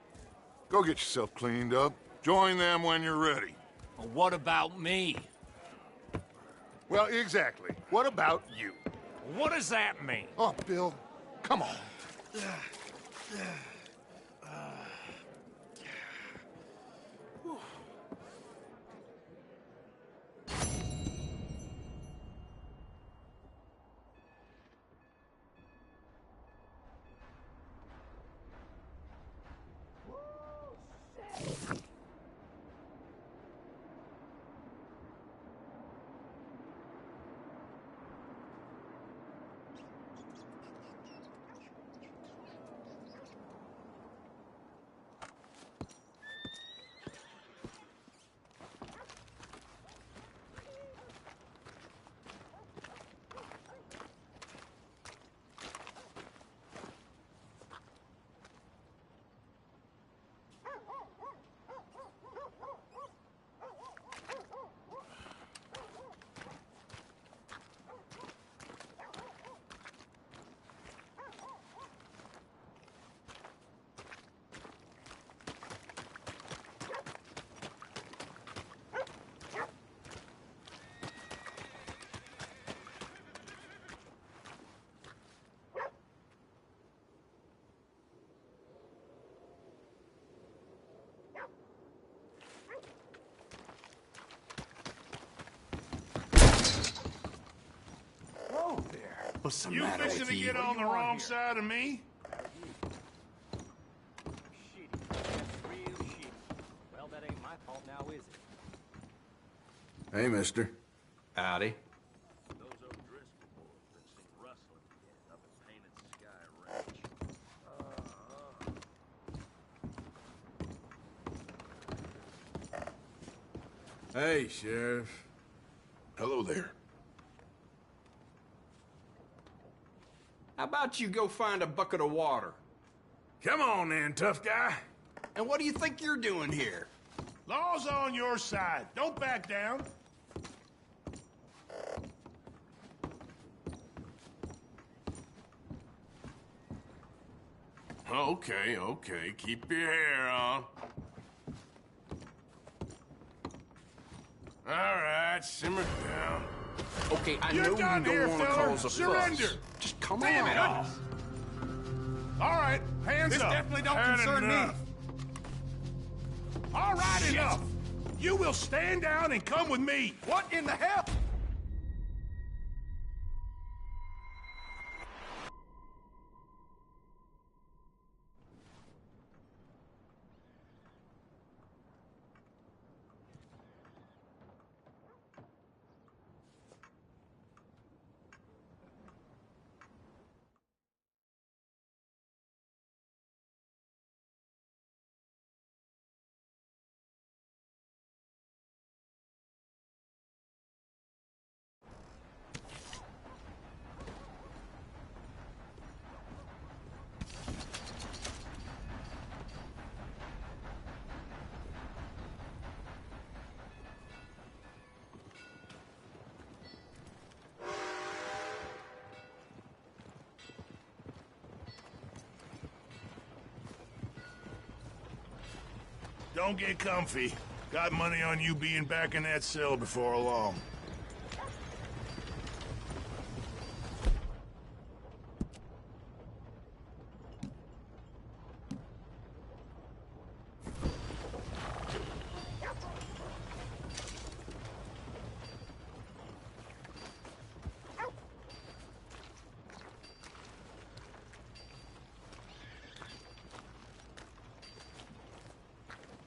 [SPEAKER 7] go get yourself cleaned up. Join them when you're ready.
[SPEAKER 10] Well, what about me?
[SPEAKER 7] Well, exactly. What about you?
[SPEAKER 10] What does that mean?
[SPEAKER 7] Oh, Bill, come on.
[SPEAKER 4] What's the
[SPEAKER 2] You
[SPEAKER 4] matter
[SPEAKER 2] fixing
[SPEAKER 4] with
[SPEAKER 2] to
[SPEAKER 4] you?
[SPEAKER 2] get on the wrong side of me?
[SPEAKER 20] Well, that ain't my fault now, is it?
[SPEAKER 4] Hey, mister.
[SPEAKER 11] Howdy.
[SPEAKER 13] Those O'Driscoll boys been seen rustling again up at Painted Sky Ranch.
[SPEAKER 5] Hey, Sheriff.
[SPEAKER 7] Hello there.
[SPEAKER 11] How about you go find a bucket of water?
[SPEAKER 2] Come on then, tough guy.
[SPEAKER 11] And what do you think you're doing here?
[SPEAKER 2] Law's on your side. Don't back down.
[SPEAKER 4] Okay, okay. Keep your hair on. All right, simmer down.
[SPEAKER 11] Okay, I
[SPEAKER 2] You're
[SPEAKER 11] know you
[SPEAKER 2] done
[SPEAKER 11] don't
[SPEAKER 2] here,
[SPEAKER 11] want to
[SPEAKER 2] feller.
[SPEAKER 11] cause a
[SPEAKER 2] Surrender.
[SPEAKER 11] fuss. Just come
[SPEAKER 2] Damn
[SPEAKER 11] on.
[SPEAKER 2] it, all right, hands
[SPEAKER 11] This
[SPEAKER 2] up.
[SPEAKER 11] definitely don't
[SPEAKER 2] Had
[SPEAKER 11] concern me.
[SPEAKER 2] enough. All right,
[SPEAKER 11] Shit.
[SPEAKER 2] enough. You will stand down and come with me.
[SPEAKER 11] What in the hell?
[SPEAKER 2] Don't get comfy. Got money on you being back in that cell before long.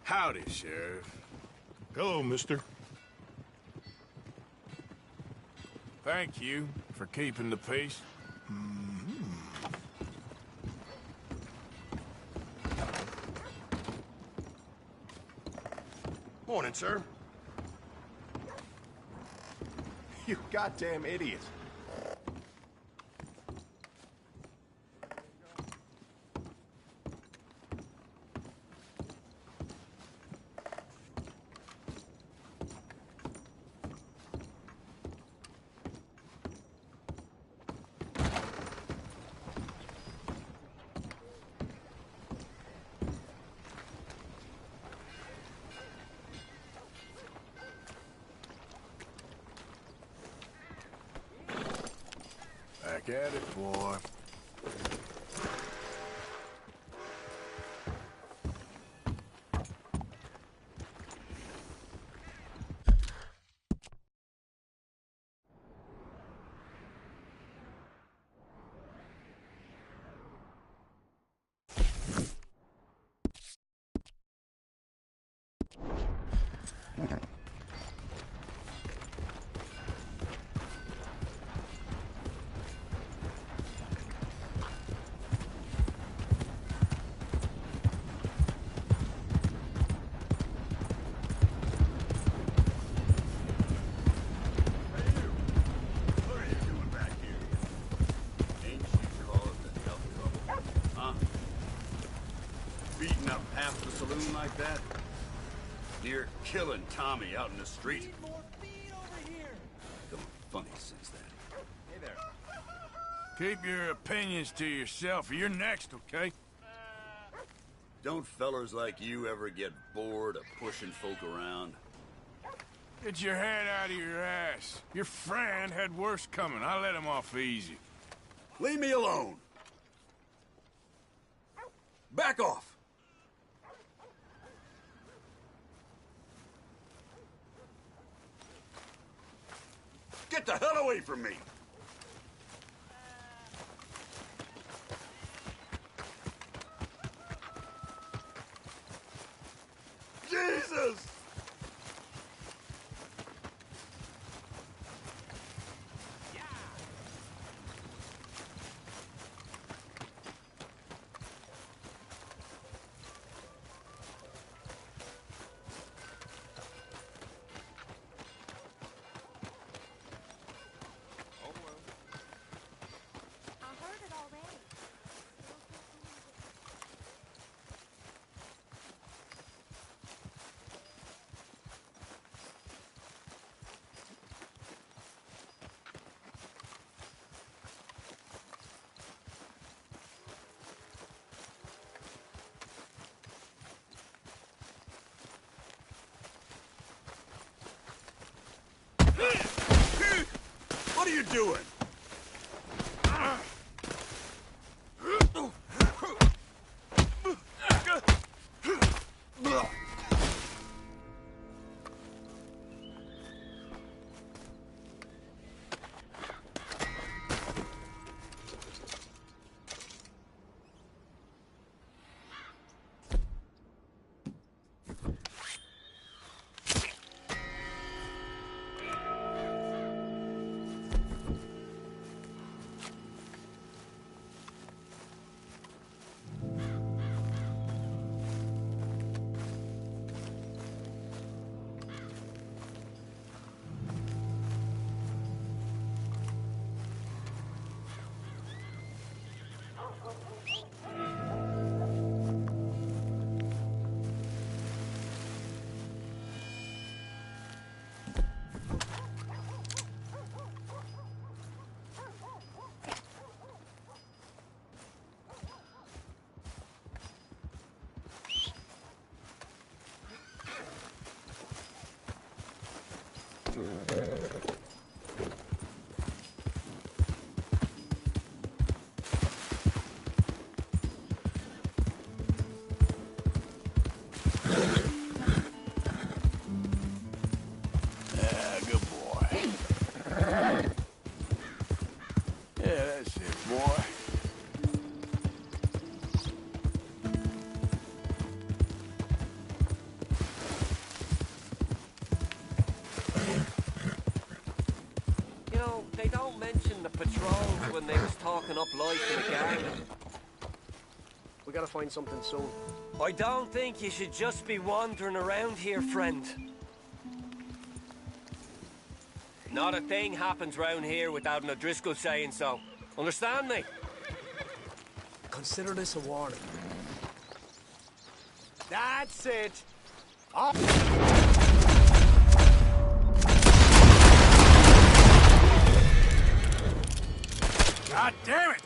[SPEAKER 4] Howdy, Sheriff.
[SPEAKER 2] Hello, mister.
[SPEAKER 4] Thank you for keeping the peace.
[SPEAKER 15] Morning, sir. You goddamn idiot.
[SPEAKER 7] Back at it, boy.
[SPEAKER 14] Beating up half the saloon like that? Near killing Tommy out in the street. Going funny since then.
[SPEAKER 2] Hey there. Keep your opinions to yourself, or you're next, okay?
[SPEAKER 14] Don't fellers like you ever get bored of pushing folk around?
[SPEAKER 2] Get your head out of your ass. Your friend had worse coming. I let him off easy.
[SPEAKER 14] Leave me alone. Back off. Get the hell away from me! Jesus! What are you doing?
[SPEAKER 2] Good boy. Yeah, that's it, boy.
[SPEAKER 12] You know, they don't mention the patrols when they was talking up life in the gang.
[SPEAKER 6] We gotta find something soon.
[SPEAKER 12] I don't think you should just be wandering around here, friend. Not a thing happens round here without an O'Driscoll saying so. Understand me?
[SPEAKER 6] Consider this a warning. That's it. Up.
[SPEAKER 2] God damn it!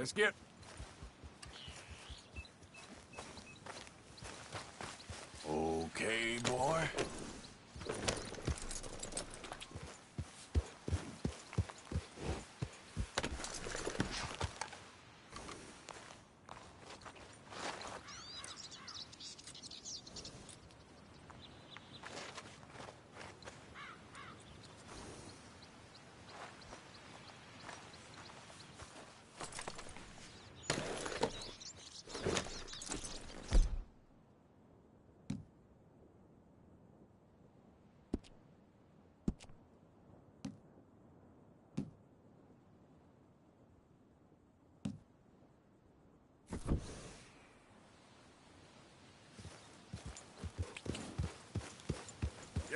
[SPEAKER 2] Let's get...
[SPEAKER 5] Okay, boy.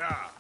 [SPEAKER 2] Yeah.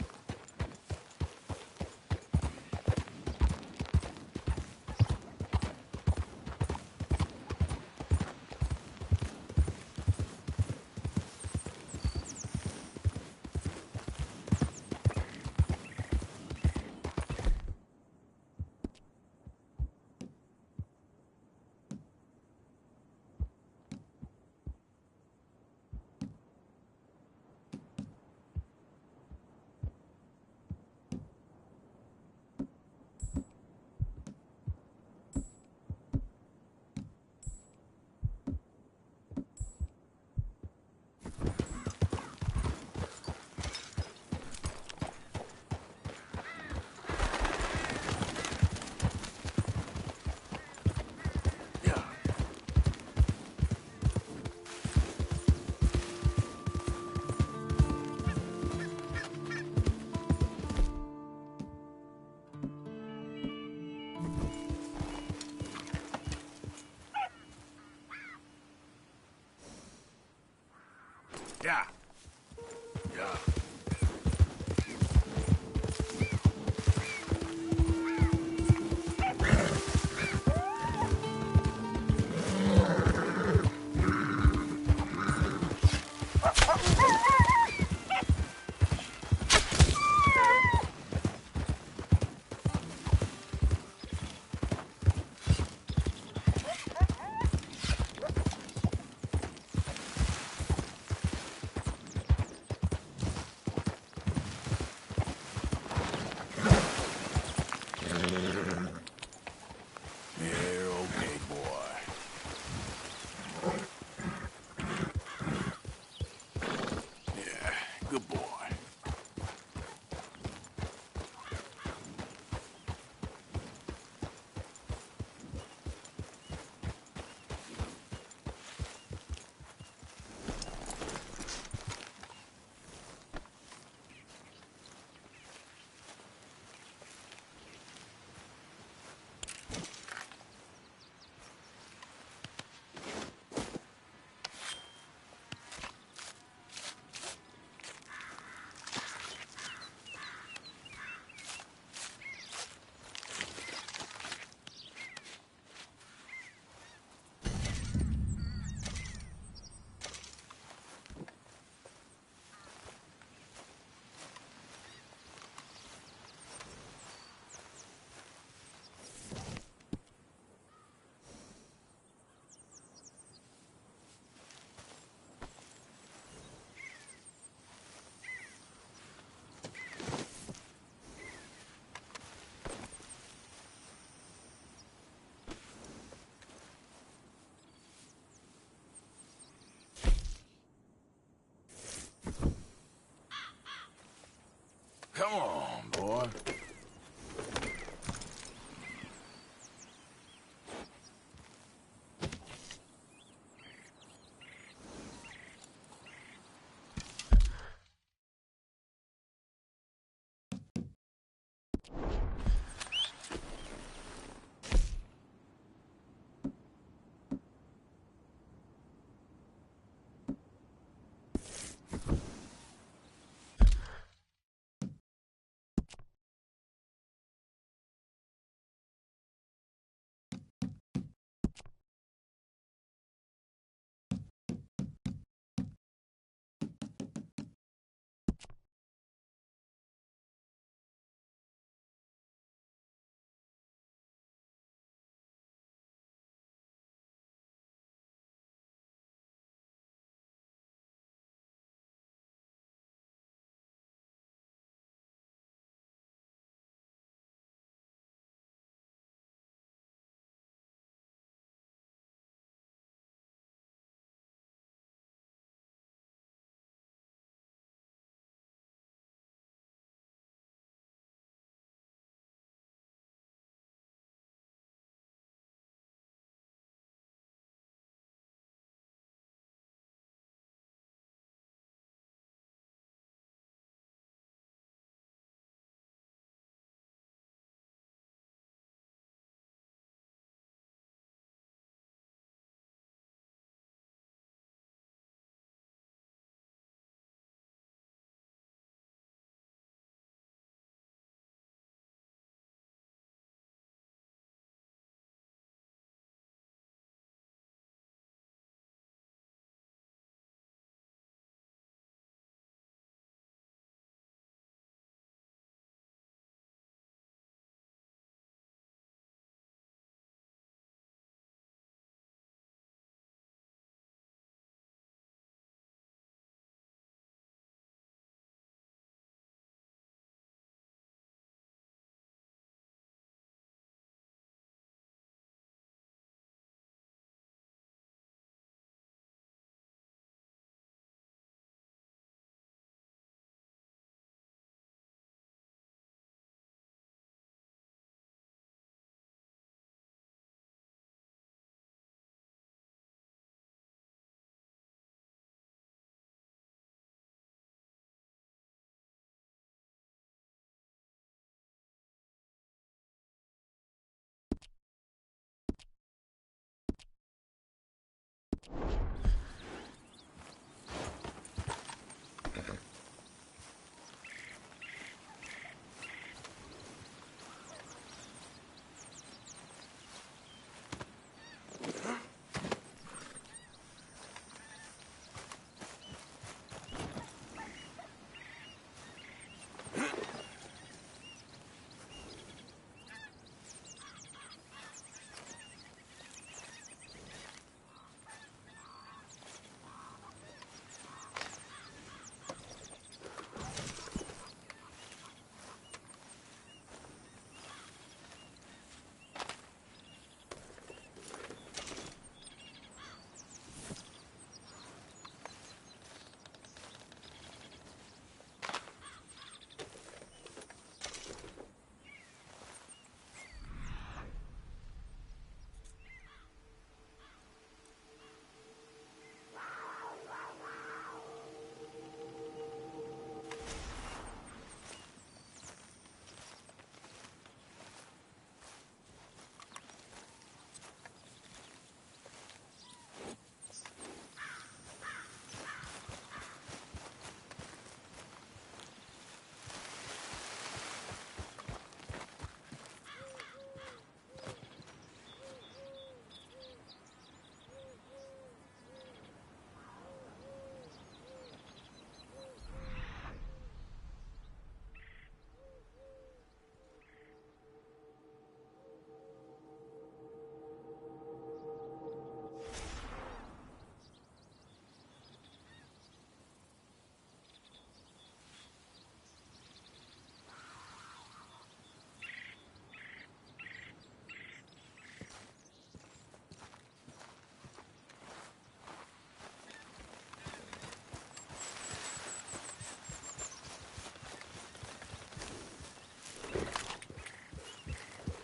[SPEAKER 2] Yeah.
[SPEAKER 5] Yeah. Good boy. Come on, boy.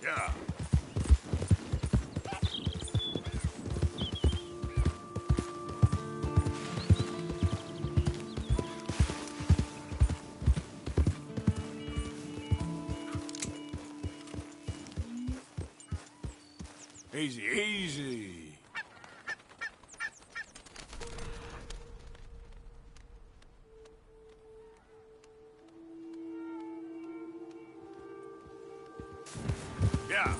[SPEAKER 2] Yeah. Easy, easy. Yeah.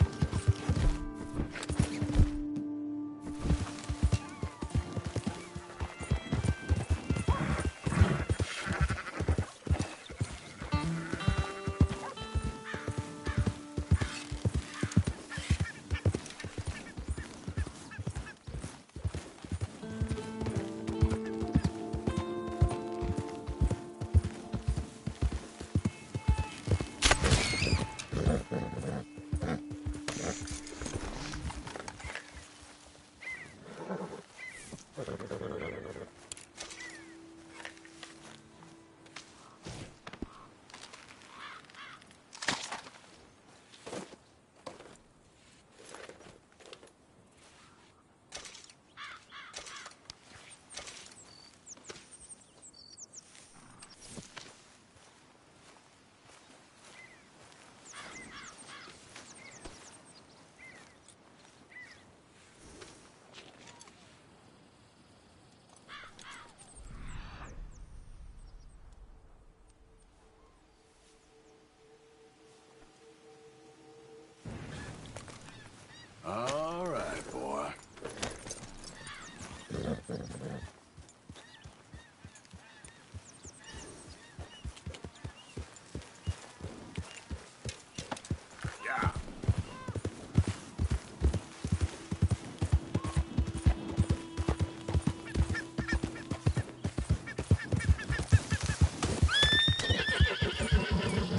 [SPEAKER 2] All right, boy. Yeah.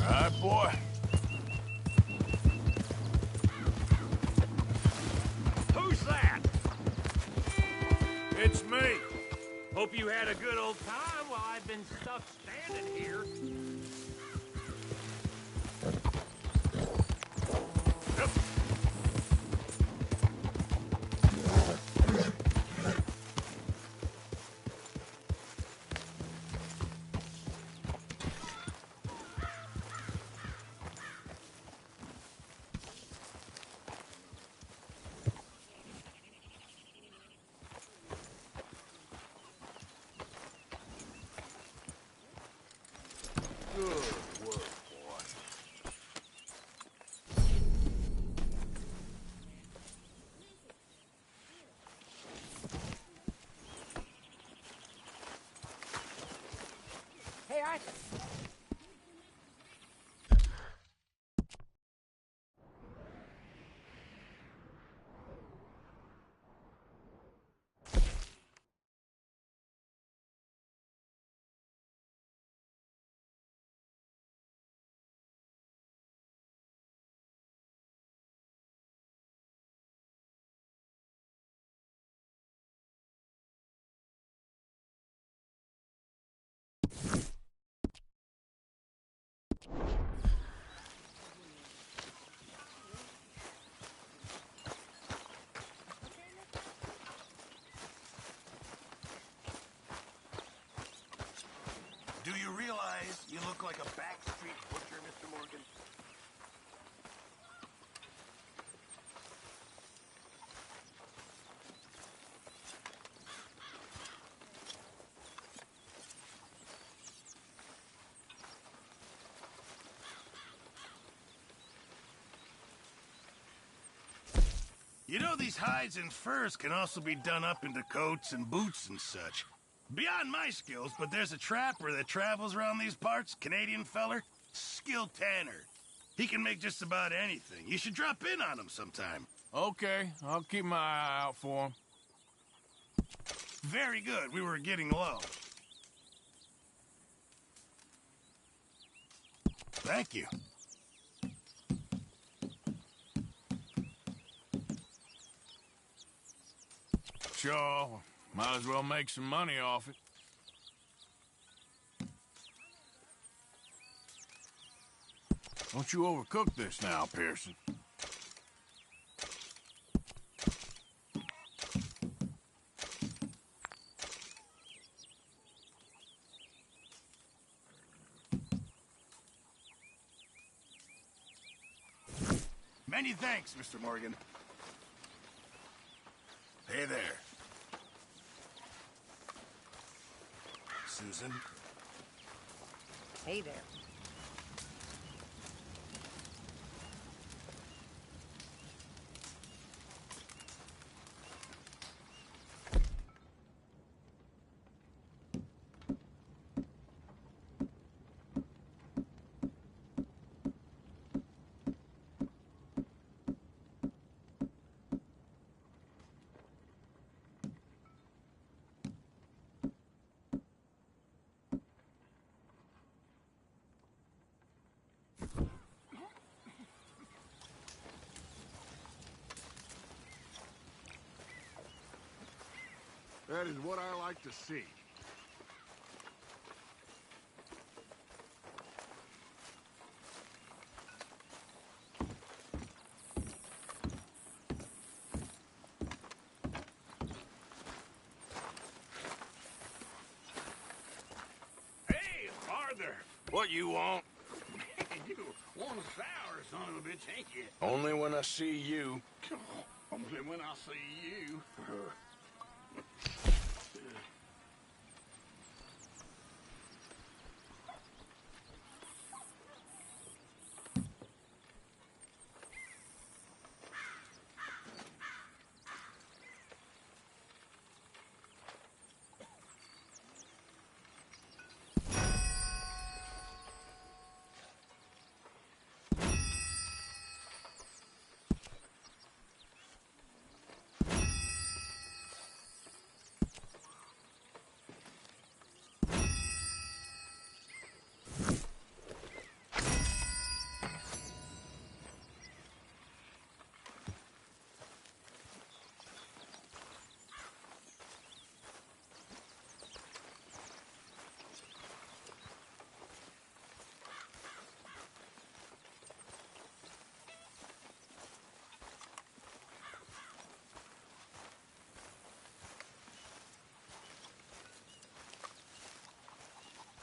[SPEAKER 2] All right, boy.
[SPEAKER 10] Who's that?
[SPEAKER 2] It's me.
[SPEAKER 10] Hope you had a good old time while I've been stuck standing here.
[SPEAKER 2] Good work, boy.
[SPEAKER 16] Hey, Arthur.
[SPEAKER 4] Do you realize you look like a backstreet butcher, Mr. Morgan? You know, these hides and furs can also be done up into coats and boots and such. Beyond my skills, but there's a trapper that travels around these parts, Canadian feller, skilled tanner. He can make just about anything. You should drop in on him sometime.
[SPEAKER 2] Okay, I'll keep my eye out for him.
[SPEAKER 4] Very good. We were getting low. Thank you.
[SPEAKER 2] Sure, might as well make some money off it. Don't you overcook this now, Pearson.
[SPEAKER 4] Many thanks, Mr. Morgan. Hey there. Susan.
[SPEAKER 16] Hey there.
[SPEAKER 7] That is what I like to see.
[SPEAKER 2] Hey, Arthur! What you want?
[SPEAKER 14] You want a sour son of a bitch, ain't you?
[SPEAKER 2] Only when I see you.
[SPEAKER 14] Only when I see you.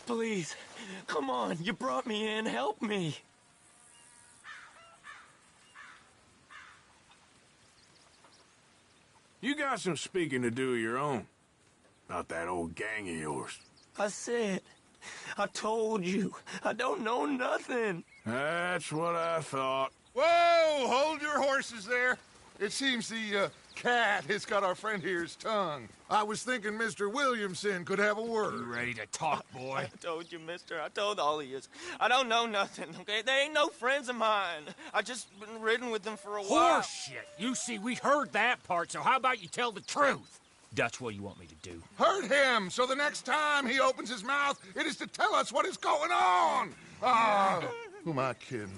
[SPEAKER 12] Please, come on, you brought me in, help me.
[SPEAKER 2] You got some speaking to do of your own. About that old gang of yours.
[SPEAKER 12] I said, I told you, I don't know nothing.
[SPEAKER 5] That's what I thought.
[SPEAKER 7] Whoa! Hold your horses there. It seems the cat has got our friend here's tongue. I was thinking Mr. Williamson could have a word.
[SPEAKER 10] You ready to talk, boy?
[SPEAKER 12] I told you, mister. I told all of you. I don't know nothing, okay? They ain't no friends of mine. I just been ridden with them for a while.
[SPEAKER 10] Horseshit. You see, we heard that part, so how about you tell the truth? Dutch, what do you want me to do?
[SPEAKER 7] Hurt him, so the next time he opens his mouth, it is to tell us what is going on. Who am I kidding?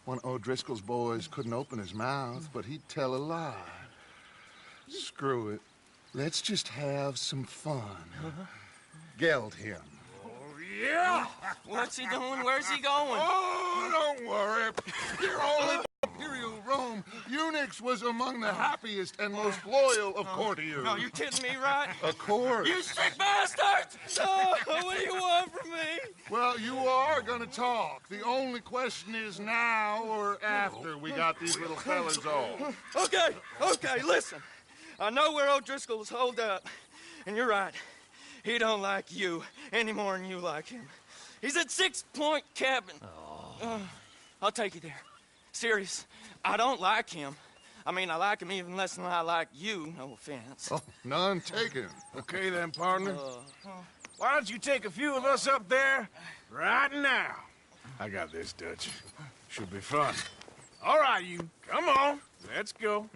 [SPEAKER 7] One of O'Driscoll's boys couldn't open his mouth, but he'd tell a lie. Screw it. Let's just have some fun. Geld him.
[SPEAKER 12] Yeah! What's he doing? Where's he going?
[SPEAKER 7] Oh, don't worry. You're all in Imperial Rome. Eunuchs was among the happiest and most loyal of courtiers.
[SPEAKER 12] No, you kidding me, right?
[SPEAKER 7] Of course.
[SPEAKER 12] You sick bastards! Oh, what do you want from me?
[SPEAKER 7] Well, you are gonna talk. The only question is now or after we got these little fellas off.
[SPEAKER 12] Okay, listen. I know where O'Driscoll's holed up, and you're right. He don't like you any more than you like him. He's at 6 Point Cabin. I'll take you there. Serious, I don't like him. I mean, I like him even less than I like you, no offense.
[SPEAKER 7] Oh, none taken.
[SPEAKER 5] Okay then, partner. Why don't you take a few of us up there right now? I got this, Dutch. Should be fun. All right, you. Come on. Let's go.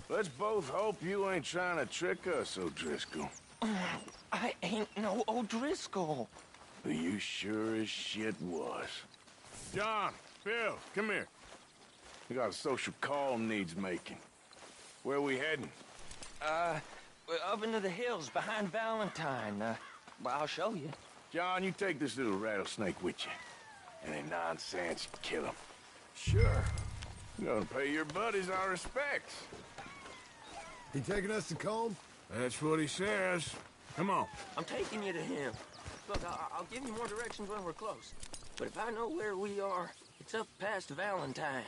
[SPEAKER 5] Let's both hope you ain't trying to trick us, O'Driscoll.
[SPEAKER 12] I ain't no O'Driscoll.
[SPEAKER 5] You sure as shit was. John, Bill, come here. We got a social call needs making. Where we heading?
[SPEAKER 12] We're up into the hills behind Valentine. Well, I'll show you.
[SPEAKER 5] John, you take this little rattlesnake with you. Any nonsense, kill him.
[SPEAKER 7] Sure.
[SPEAKER 5] You're gonna pay your buddies our respects.
[SPEAKER 7] He taking us to Colm?
[SPEAKER 5] That's what he says. Come on.
[SPEAKER 12] I'm taking you to him. Look, I'll give you more directions when we're close. But if I know where we are, it's up past Valentine.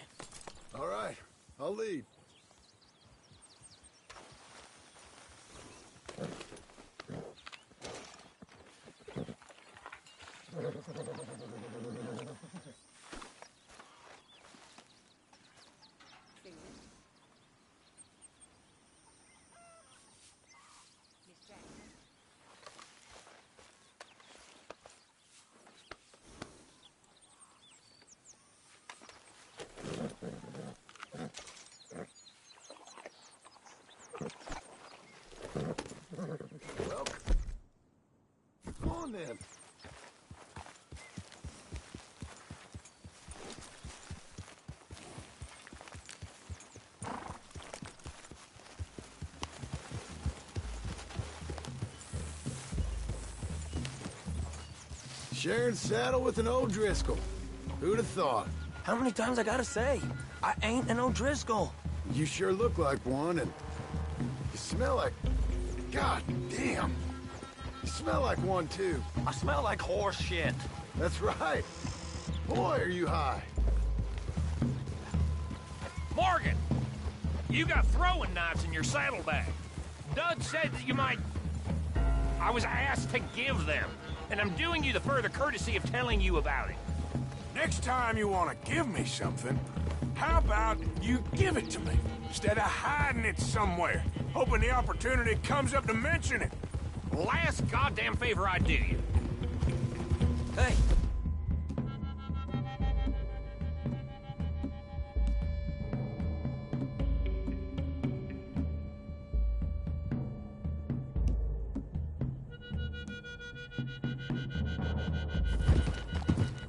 [SPEAKER 7] All right, I'll lead. Well, come on then. Sharing saddle with an O'Driscoll. Who'd have thought?
[SPEAKER 12] How many times I gotta say? I ain't an O'Driscoll.
[SPEAKER 7] You sure look like one, and you smell like... God damn. You smell like one, too.
[SPEAKER 12] I smell like horse shit.
[SPEAKER 7] That's right. Boy, are you high.
[SPEAKER 10] Morgan! You got throwing knives in your saddlebag. Doug said that you might... I was asked to give them, and I'm doing you the further courtesy of telling you about it.
[SPEAKER 5] Next time you want to give me something, how about you give it to me, instead of hiding it somewhere, hoping the opportunity comes up to mention it?
[SPEAKER 10] Last goddamn favor I do you.
[SPEAKER 12] Hey.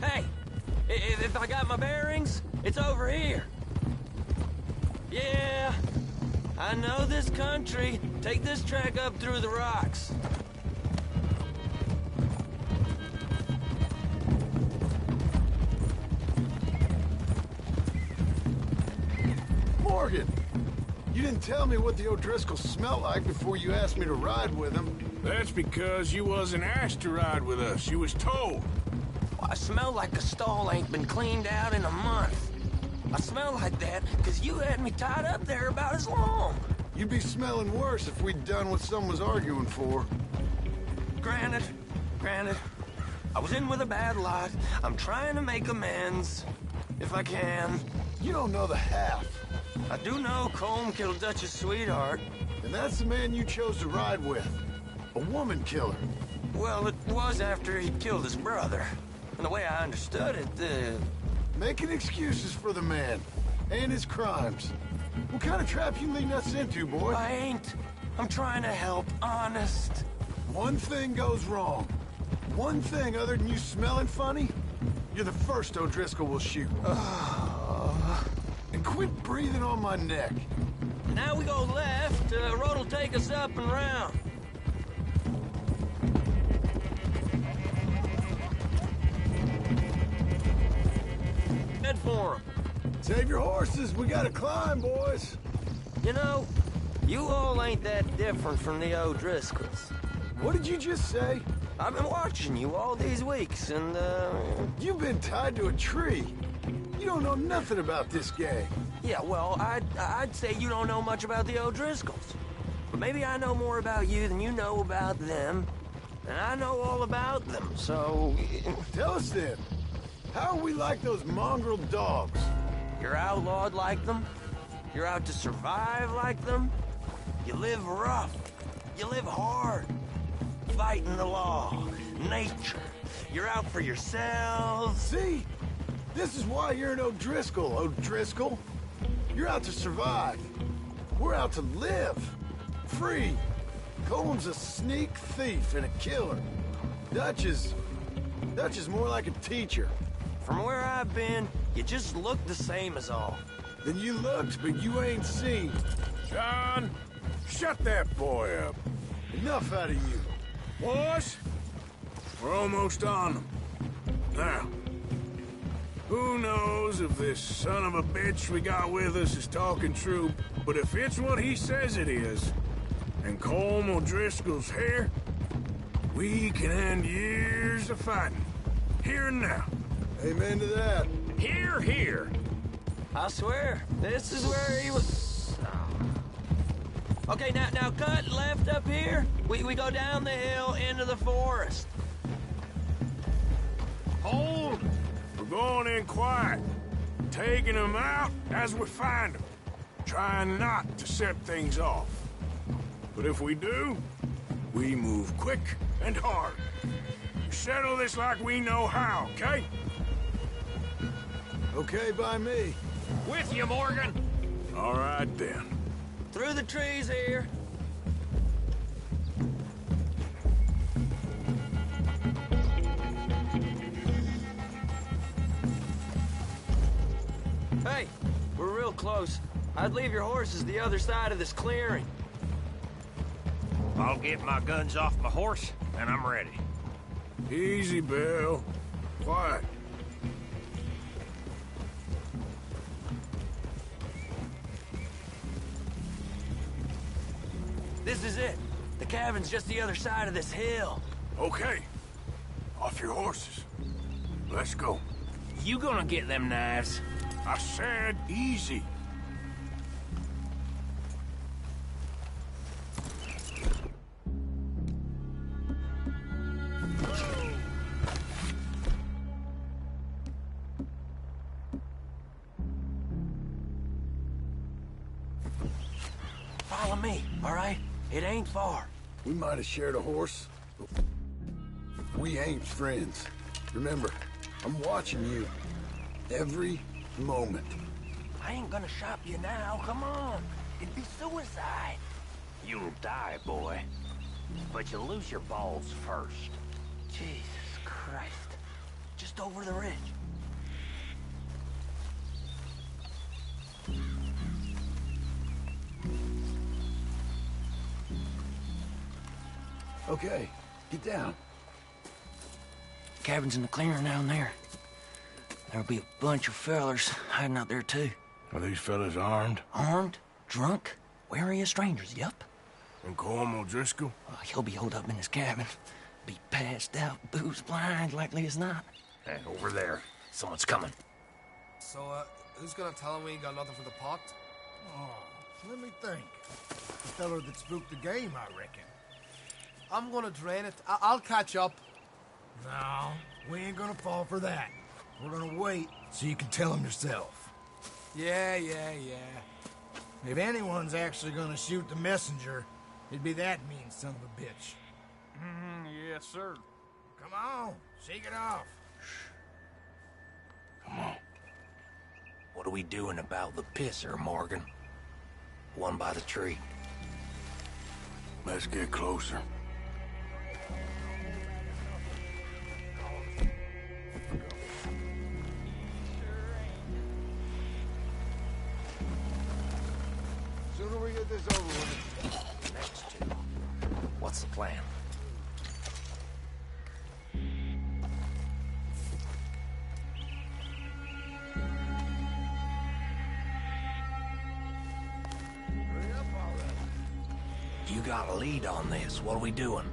[SPEAKER 12] Hey, if I got my bearings, it's over here. Yeah, I know this country. Take this track up through the rocks.
[SPEAKER 7] Morgan, you didn't tell me what the O'Driscolls smell like before you asked me to ride with them.
[SPEAKER 5] That's because you wasn't asked to ride with us. You was told.
[SPEAKER 12] I smell like the stall ain't been cleaned out in a month. I smell like that because you had me tied up there about as long.
[SPEAKER 7] You'd be smelling worse if we'd done what someone's arguing for.
[SPEAKER 12] Granted. I was in with a bad lot. I'm trying to make amends, if I can.
[SPEAKER 7] You don't know the half.
[SPEAKER 12] I do know Colm killed Dutch's sweetheart.
[SPEAKER 7] And that's the man you chose to ride with. A woman killer.
[SPEAKER 12] Well, it was after he killed his brother. And the way I understood it,
[SPEAKER 7] Making excuses for the man. And his crimes. What kind of trap you leading us into, boy?
[SPEAKER 12] I ain't. I'm trying to help, honest.
[SPEAKER 7] One thing goes wrong. One thing other than you smelling funny, you're the first O'Driscoll will shoot. And quit breathing on my neck.
[SPEAKER 12] Now we go left. Road'll take us up and round. Head for him.
[SPEAKER 7] Save your horses. We gotta climb, boys.
[SPEAKER 12] You know, you all ain't that different from the O'Driscolls.
[SPEAKER 7] What did you just say?
[SPEAKER 12] I've been watching you all these weeks, and,
[SPEAKER 7] You've been tied to a tree. You don't know nothing about this gang.
[SPEAKER 12] Yeah, well, I'd say you don't know much about the O'Driscolls. But maybe I know more about you than you know about them. And I know all about them, so...
[SPEAKER 7] Tell us then. How are we like those mongrel dogs?
[SPEAKER 12] You're outlawed like them. You're out to survive like them. You live rough. You live hard. Fighting the law, nature. You're out for yourselves.
[SPEAKER 7] See? This is why you're an O'Driscoll, O'Driscoll. You're out to survive. We're out to live. Free. Colm's a sneak thief and a killer. Dutch is more like a teacher.
[SPEAKER 12] From where I've been, you just look the same as all.
[SPEAKER 7] Then you looked, but you ain't seen.
[SPEAKER 2] John, shut that boy up.
[SPEAKER 7] Enough out of you.
[SPEAKER 2] Boys, we're almost on them. Now, who knows if this son of a bitch we got with us is talking true, but if it's what he says it is, and Colm O'Driscoll's here, we can end years of fighting. Here and now.
[SPEAKER 7] Amen to that.
[SPEAKER 2] Here, here.
[SPEAKER 12] I swear, this is where he was... Okay, now cut left up here. We go down the hill into the forest.
[SPEAKER 2] Hold! We're going in quiet. Taking them out as we find them. Trying not to set things off. But if we do, we move quick and hard. Settle this like we know how, okay?
[SPEAKER 7] Okay by me.
[SPEAKER 10] With you, Morgan.
[SPEAKER 2] All right, then.
[SPEAKER 12] Through the trees here. Hey, we're real close. I'd leave your horses the other side of this clearing.
[SPEAKER 10] I'll get my guns off my horse, and I'm ready.
[SPEAKER 2] Easy, Bill. Quiet.
[SPEAKER 12] This is it. The cabin's just the other side of this hill.
[SPEAKER 2] Okay. Off your horses. Let's go.
[SPEAKER 10] You gonna get them knives?
[SPEAKER 2] I said easy.
[SPEAKER 12] Follow me, all right? It ain't far.
[SPEAKER 7] We might have shared a horse, but we ain't friends. Remember, I'm watching you. Every moment.
[SPEAKER 12] I ain't gonna shop you now, come on. It'd be suicide.
[SPEAKER 10] You'll die, boy. But you'll lose your balls first.
[SPEAKER 12] Jesus Christ. Just over the ridge.
[SPEAKER 7] Okay, get down.
[SPEAKER 12] Cabin's in the clearing down there. There'll be a bunch of fellers hiding out there, too.
[SPEAKER 2] Are these fellas armed?
[SPEAKER 12] Armed? Drunk? Wary of strangers, yup.
[SPEAKER 2] And Colm O'Driscoll?
[SPEAKER 12] He'll be holed up in his cabin. Be passed out, booze blind, likely as not.
[SPEAKER 10] Hey, over there. Someone's coming.
[SPEAKER 17] So, who's gonna tell him we ain't got nothing for the pot?
[SPEAKER 8] Oh,
[SPEAKER 17] Let me think. The feller that spooked the game, I reckon. I'm gonna drain it. I'll catch up. No, we ain't gonna fall for that. We're gonna wait so you can tell him yourself. Yeah. If anyone's actually gonna shoot the messenger, it'd be that mean son of a bitch.
[SPEAKER 10] Yes, sir.
[SPEAKER 17] Come on, shake it off.
[SPEAKER 10] Come on. What are we doing about the pisser, Morgan? One by the tree.
[SPEAKER 5] Let's get closer.
[SPEAKER 17] Sooner we get this over with.
[SPEAKER 10] Next two. What's the plan? You got a lead on this. What are we doing?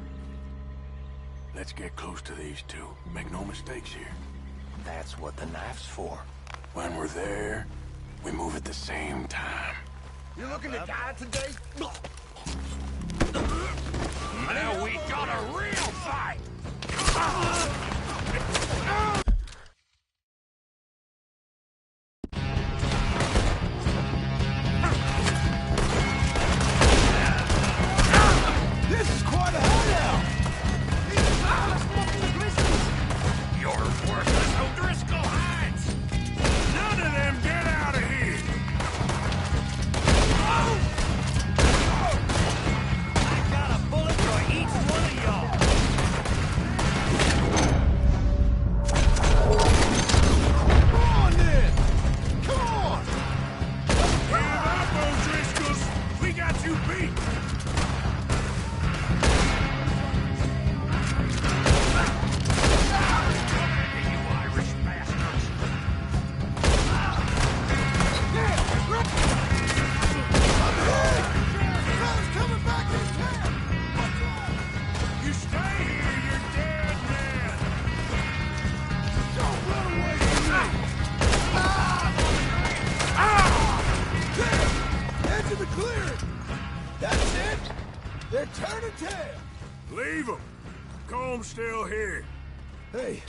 [SPEAKER 5] Let's get close to these two. Make no mistakes here.
[SPEAKER 10] That's what the knife's for.
[SPEAKER 5] When we're there, we move at the same time.
[SPEAKER 17] You looking to die today?
[SPEAKER 10] Now we got a real fight!
[SPEAKER 17] This is quite a hideout!
[SPEAKER 10] You're worthless O'Driscoll hides!
[SPEAKER 2] None of them get out of here!
[SPEAKER 10] I got a bullet for each one of y'all!
[SPEAKER 2] Come on, then! Come on! Give up, O'Driscolls! We got you beat! You stay here, you're dead man! Don't run away from me!
[SPEAKER 17] There! Edge of the clearing! That's it! They're turning tail!
[SPEAKER 2] Leave them! Comb's still here.
[SPEAKER 17] Hey,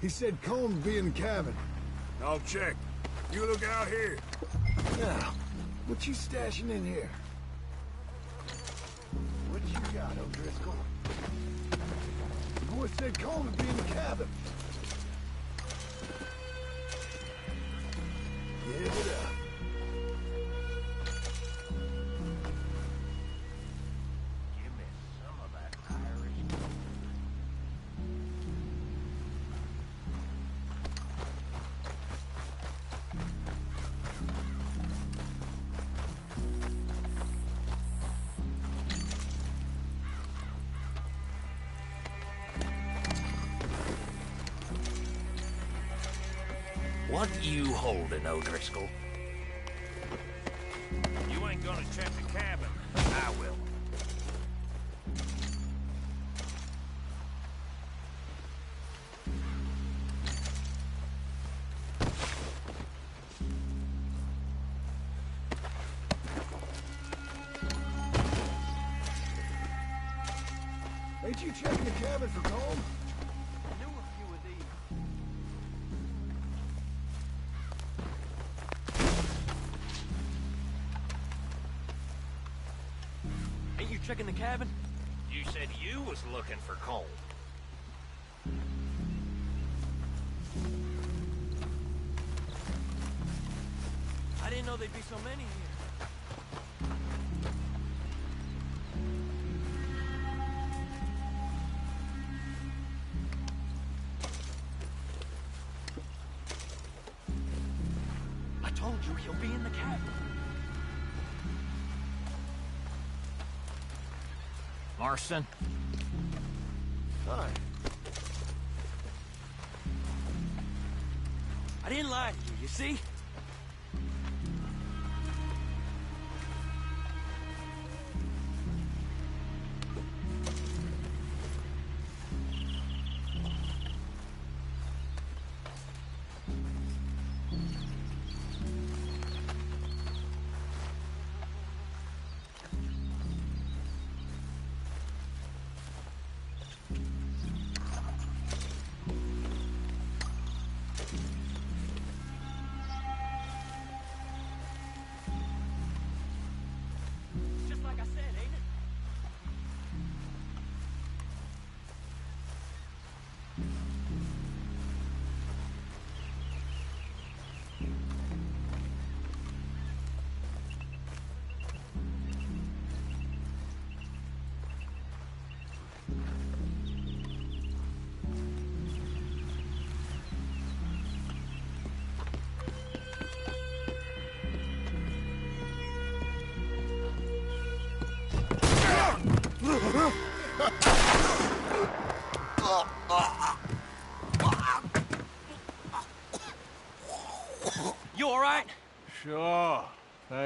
[SPEAKER 17] he said Combs be in the cabin.
[SPEAKER 2] I'll check. You look out here.
[SPEAKER 17] Now, what you stashing in here? What you got, O'Driscoll? The boy said Combs be in the cabin. Give it up.
[SPEAKER 10] Give me some of that Irish. What you holding, O'Driscoll?
[SPEAKER 2] You ain't gonna check the cabin.
[SPEAKER 10] I will.
[SPEAKER 17] Ain't you checking the cabin for Combs?
[SPEAKER 10] Knew a few of these.
[SPEAKER 12] Ain't you checking the cabin?
[SPEAKER 10] You said you was looking for coal.
[SPEAKER 12] I didn't know there'd be so many here. I told you he'll be in the cabin.
[SPEAKER 10] Marston?
[SPEAKER 17] Hi.
[SPEAKER 12] I didn't lie to you, you see?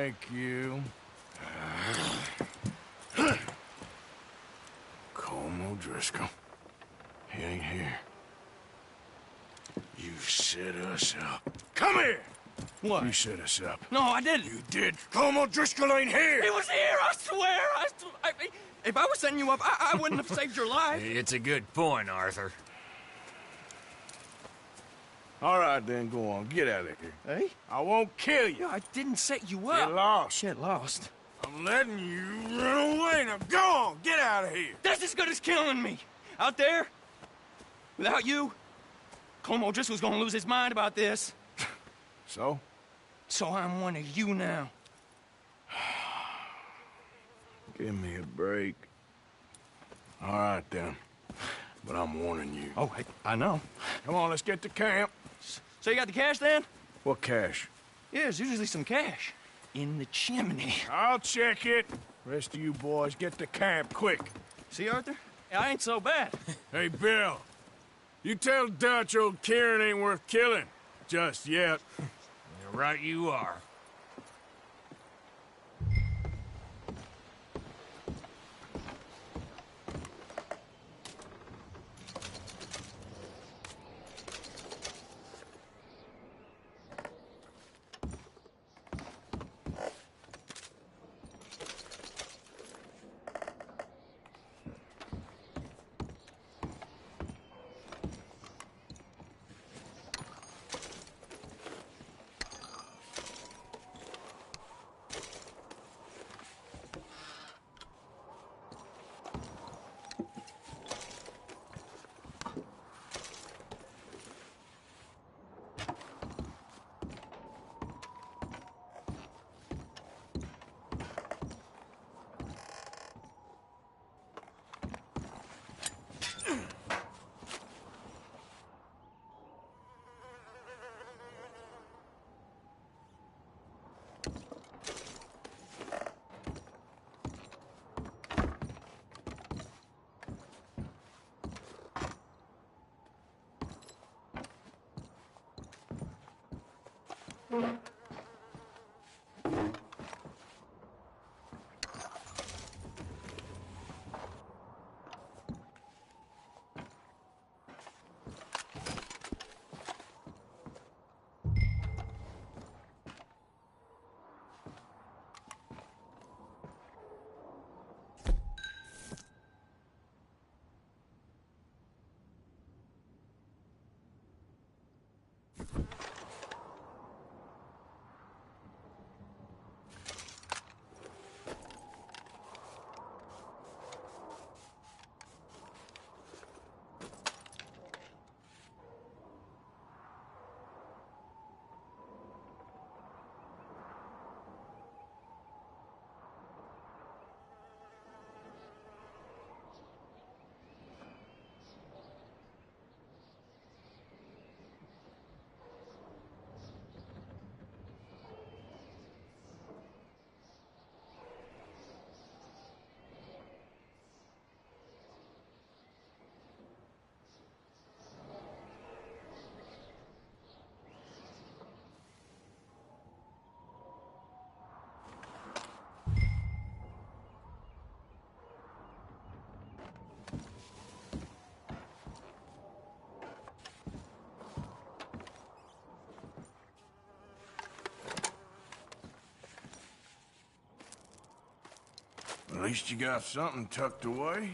[SPEAKER 5] Thank you. Colm O'Driscoll. He ain't here. You set us up. Come here!
[SPEAKER 12] What?
[SPEAKER 5] You set us up.
[SPEAKER 12] No, I didn't.
[SPEAKER 5] You did. Colm O'Driscoll ain't here!
[SPEAKER 12] He was here, I swear! If I was setting you up, I wouldn't have saved your life.
[SPEAKER 10] It's a good point, Arthur.
[SPEAKER 5] All right, then, go on. Get out of here.
[SPEAKER 12] Hey?
[SPEAKER 5] I won't kill you.
[SPEAKER 12] I didn't set you up.
[SPEAKER 5] Get lost.
[SPEAKER 12] Get lost.
[SPEAKER 5] I'm letting you run away. Now go on. Get out of here.
[SPEAKER 12] That's as good as killing me. Out there, without you, Colm O'Driscoll's gonna lose his mind about this.
[SPEAKER 5] So?
[SPEAKER 12] So I'm one of you now.
[SPEAKER 5] Give me a break. All right, then. But I'm warning you.
[SPEAKER 12] Oh, I know.
[SPEAKER 5] Come on, let's get to camp.
[SPEAKER 12] So you got the cash, then?
[SPEAKER 5] What cash?
[SPEAKER 12] Yeah, there's usually some cash. In the chimney.
[SPEAKER 5] I'll check it. Rest of you boys, get to camp, quick.
[SPEAKER 12] See, Arthur? I ain't so bad.
[SPEAKER 5] Hey, Bill. You tell Dutch old Kieran ain't worth killing. Just yet.
[SPEAKER 10] You're right you are.
[SPEAKER 5] At least you got something tucked away.